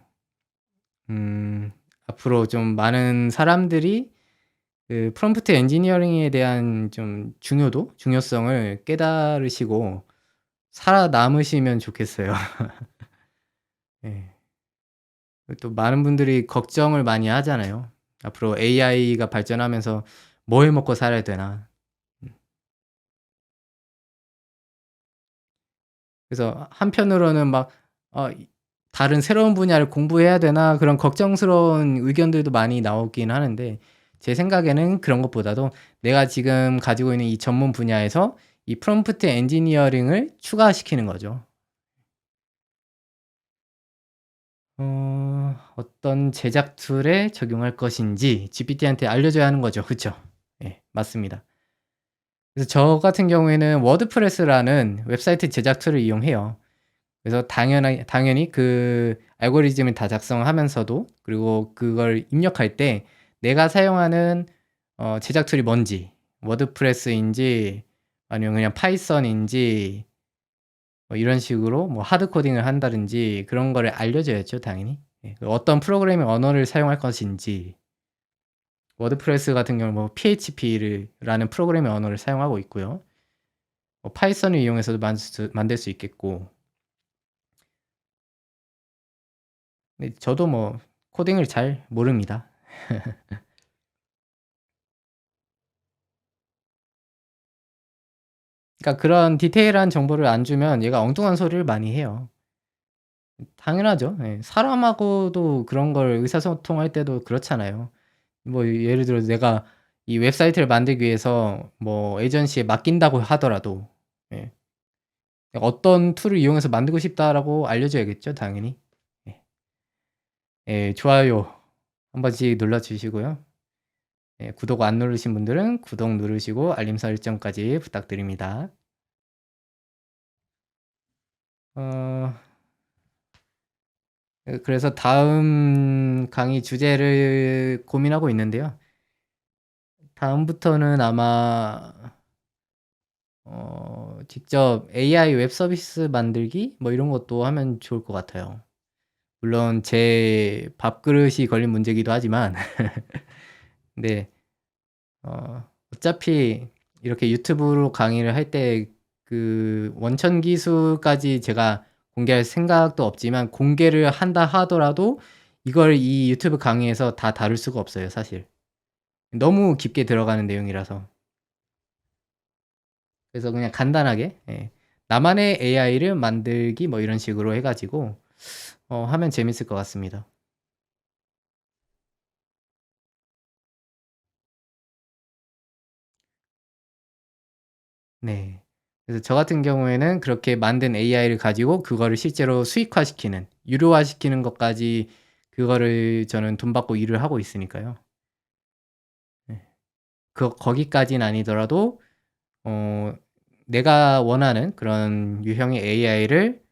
앞으로 좀 많은 사람들이 그 프롬프트 엔지니어링에 대한 좀 중요성을 깨달으시고 살아남으시면 좋겠어요. 예. 또 많은 분들이 걱정을 많이 하잖아요. 앞으로 AI가 발전하면서 '뭐 해 먹고 살아야 되나.' 그래서 한편으로는 막 '다른 새로운 분야를 공부해야 되나.' 그런 걱정스러운 의견들도 많이 나오긴 하는데 제 생각에는 그런 것보다도 내가 지금 가지고 있는 이 전문 분야에서 이 프롬프트 엔지니어링을 추가시키는 거죠. 어떤 제작 툴에 적용할 것인지 GPT한테 알려줘야 하는 거죠. 그쵸? 예, 맞습니다. 그래서 저 같은 경우에는 워드프레스라는 웹사이트 제작 툴을 이용해요. 그래서 당연히 그 알고리즘을 다 작성하면서도 그리고 그걸 입력할 때 내가 사용하는 제작 툴이 뭔지 워드프레스인지 아니면 그냥 파이썬인지 뭐 이런 식으로 뭐 하드 코딩을 한다든지 그런 거를 알려줘야죠 당연히. 예. 어떤 프로그래밍 언어를 사용할 것인지 워드프레스 같은 경우는 뭐 PHP를 라는 프로그래밍 언어를 사용하고 있고요. 뭐 파이썬을 이용해서도 만들 수 있겠고 네, 저도 뭐 코딩을 잘 모릅니다. 그러니까 그런 디테일한 정보를 안 주면 얘가 엉뚱한 소리를 많이 해요. 당연하죠. 예. 사람하고도 그런 걸 의사소통할 때도 그렇잖아요. 뭐 예를 들어서 내가 이 웹사이트를 만들기 위해서 뭐 에이전시에 맡긴다고 하더라도 예. "어떤 툴을 이용해서 만들고 싶다."라고 알려줘야겠죠 당연히. 예. 예 좋아요 한 번씩 눌러 주시고요. 예 구독 안 누르신 분들은 구독 누르시고 알림 설정까지 부탁드립니다. 어 그래서 다음 강의 주제를 고민하고 있는데요. 다음부터는 아마 직접 AI 웹 서비스 만들기 뭐 이런 것도 하면 좋을 것 같아요. 물론 제 밥그릇이 걸린 문제이기도 하지만 네. 어차피 이렇게 유튜브로 강의를 할 때 그 원천 기수까지 제가 공개할 생각도 없지만 공개를 한다 하더라도 이걸 이 유튜브 강의에서 다 다룰 수가 없어요, 사실. 너무 깊게 들어가는 내용이라서. 그래서 그냥 간단하게 나만의 AI를 만들기 뭐 이런 식으로 해 가지고 하면 재밌을 것 같습니다. 네. 그래서 저 같은 경우에는 그렇게 만든 AI를 가지고 그거를 실제로 수익화시키는, 유료화시키는 것까지 그거를 저는 돈 받고 일을 하고 있으니까요. 네. 거기까지는 아니더라도 어 내가 원하는 그런 유형의 AI를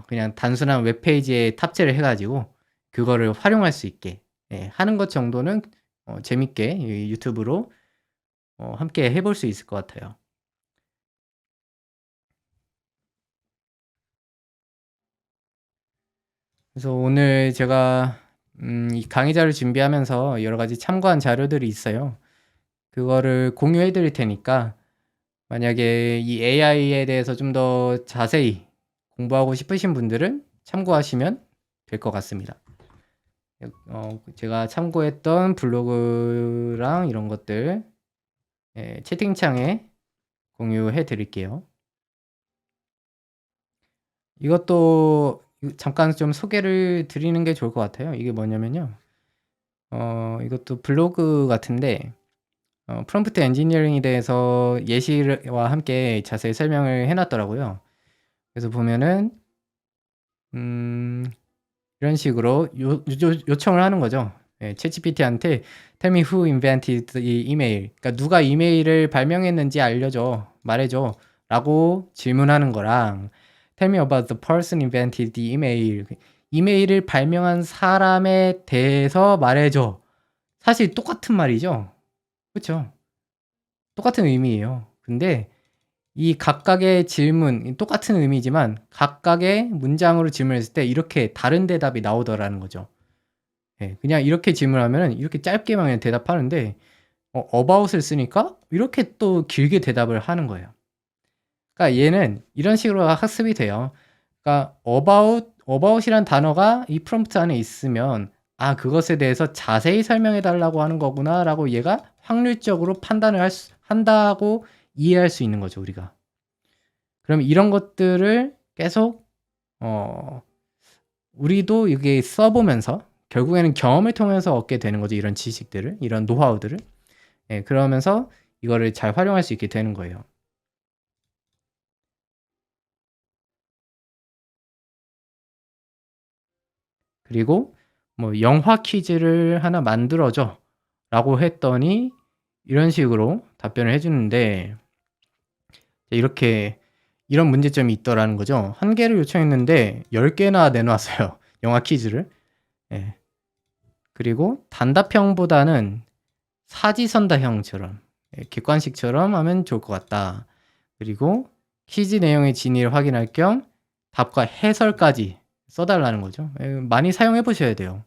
그냥 단순한 웹페이지에 탑재를 해 가지고 그거를 활용할 수 있게 하는 것 정도는 재밌게 이 유튜브로 함께 해볼 수 있을 것 같아요. 그래서 오늘 제가 이 강의자를 준비하면서 여러 가지 참고한 자료들이 있어요. 그거를 공유해 드릴 테니까 만약에 이 AI에 대해서 좀 더 자세히 공부하고 싶으신 분들은 참고하시면 될 것 같습니다. 제가 참고했던 블로그랑 이런 것들 채팅창에 공유해 드릴게요. 이것도 잠깐 좀 소개를 드리는 게 좋을 것 같아요. 이게 뭐냐면요. 이것도 블로그 같은데 프롬프트 엔지니어링에 대해서 예시와 함께 자세히 설명을 해 놨더라고요. 그래서 보면은 음 이런 식으로 요청을 하는 거죠. 챗GPT한테 "Tell me who invented the email." 그러니까 "누가 이메일을 발명했는지 알려줘. 말해줘."라고 질문하는 거랑 "Tell me about the person invented the email." 이메일을 발명한 사람에 대해서 말해줘. 사실 똑같은 말이죠. 그쵸? 똑같은 의미예요. 근데 이 각각의 질문, 똑같은 의미지만 각각의 문장으로 질문했을 때 이렇게 다른 대답이 나오더라는 거죠. 그냥 이렇게 질문하면은 이렇게 짧게만 그냥 대답하는데 about을 쓰니까 이렇게 또 길게 대답을 하는 거예요. 그러니까 얘는 이런 식으로 학습이 돼요. 그러니까 about이란 단어가 이 프롬프트 안에 있으면 '아 그것에 대해서 자세히 설명해 달라고 하는 거구나.'라고 얘가 확률적으로 판단을 한다고 이해할 수 있는 거죠, 우리가. 그럼 이런 것들을 계속 어 우리도 이게 써 보면서 결국에는 경험을 통해서 얻게 되는 거죠, 이런 지식들을, 이런 노하우들을. 그러면서 이거를 잘 활용할 수 있게 되는 거예요. 그리고 뭐 "영화 퀴즈를 하나 만들어 줘."라고 했더니 이런 식으로 답변을 해 주는데 이렇게 이런 문제점이 있더라는 거죠. 1 개를 요청했는데 10 개나 내놨어요, 영화 퀴즈를. 예. 그리고 단답형보다는 사지선다형처럼 객관식처럼 하면 좋을 것 같다. 그리고 퀴즈 내용의 진위를 확인할 겸 답과 해설까지 써 달라는 거죠. 많이 사용해 보셔야 돼요.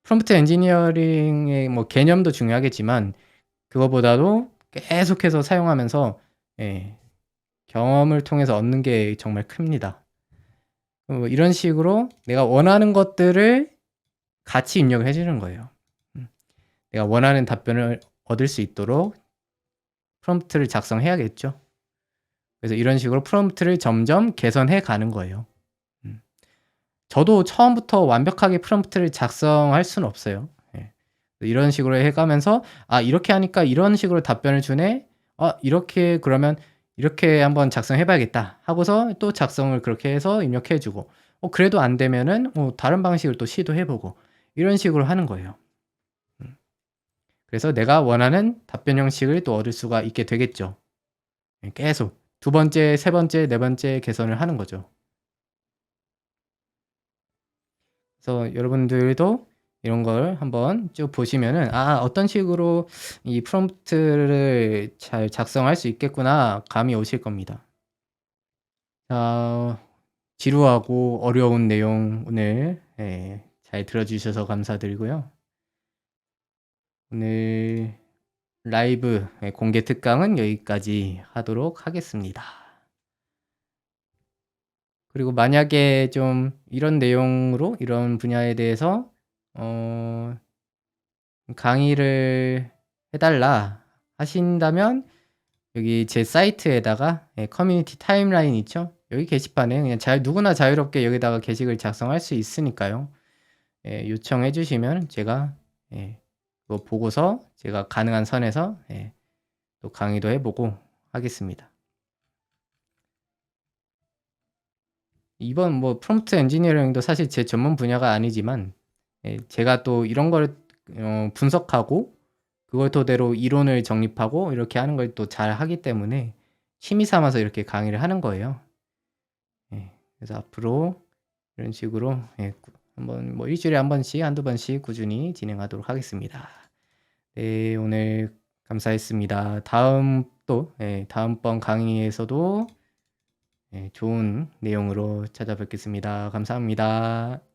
프롬프트 엔지니어링의 뭐 개념도 중요하겠지만 그거보다도 계속해서 사용하면서 예 경험을 통해서 얻는 게 정말 큽니다. 이런 식으로 내가 원하는 것들을 같이 입력을 해 주는 거예요. 내가 원하는 답변을 얻을 수 있도록 프롬프트를 작성해야겠죠. 그래서 이런 식으로 프롬프트를 점점 개선해 가는 거예요. 음. 저도 처음부터 완벽하게 프롬프트를 작성할 수는 없어요. 이런 식으로 해 가면서 '아 이렇게 하니까 이런 식으로 답변을 주네. 이렇게 그러면 이렇게 한번 작성해 봐야겠다.' 하고서 또 작성을 그렇게 해서 입력해 주고 그래도 안 되면은 다른 방식을 또 시도해 보고 이런 식으로 하는 거예요. 음. 그래서 내가 원하는 답변 형식을 또 얻을 수가 있게 되겠죠. 계속 두 번째, 세 번째, 네 번째 개선을 하는 거죠. 그래서 여러분들도 이런 걸 한번 쭉 보시면은 '아 어떤 식으로 이 프롬프트를 잘 작성할 수 있겠구나.' 감이 오실 겁니다. 자 지루하고 어려운 내용 오늘 잘 들어 주셔서 감사드리고요. 오늘 라이브 공개 특강은 여기까지 하도록 하겠습니다. 그리고 만약에 좀 이런 내용으로 이런 분야에 대해서 강의를 해달라 하신다면 여기 제 사이트에다가 커뮤니티 타임라인 있죠? 여기 게시판에 그냥 누구나 자유롭게 여기다가 게시글 작성할 수 있으니까요. 요청해 주시면 제가 그거 보고서 제가 가능한 선에서 또 강의도 해보고 하겠습니다. 이번 뭐 프롬프트 엔지니어링도 사실 제 전문 분야가 아니지만 제가 또 이런 걸 분석하고 그걸 토대로 이론을 정립하고 이렇게 하는 걸 또 잘 하기 때문에 취미 삼아서 이렇게 강의를 하는 거예요. 그래서 앞으로 이런 식으로 한번 뭐 일주일에 한 번씩 한두 번씩 꾸준히 진행하도록 하겠습니다. 네, 오늘 감사했습니다. 다음번 강의에서도 좋은 내용으로 찾아뵙겠습니다. 감사합니다.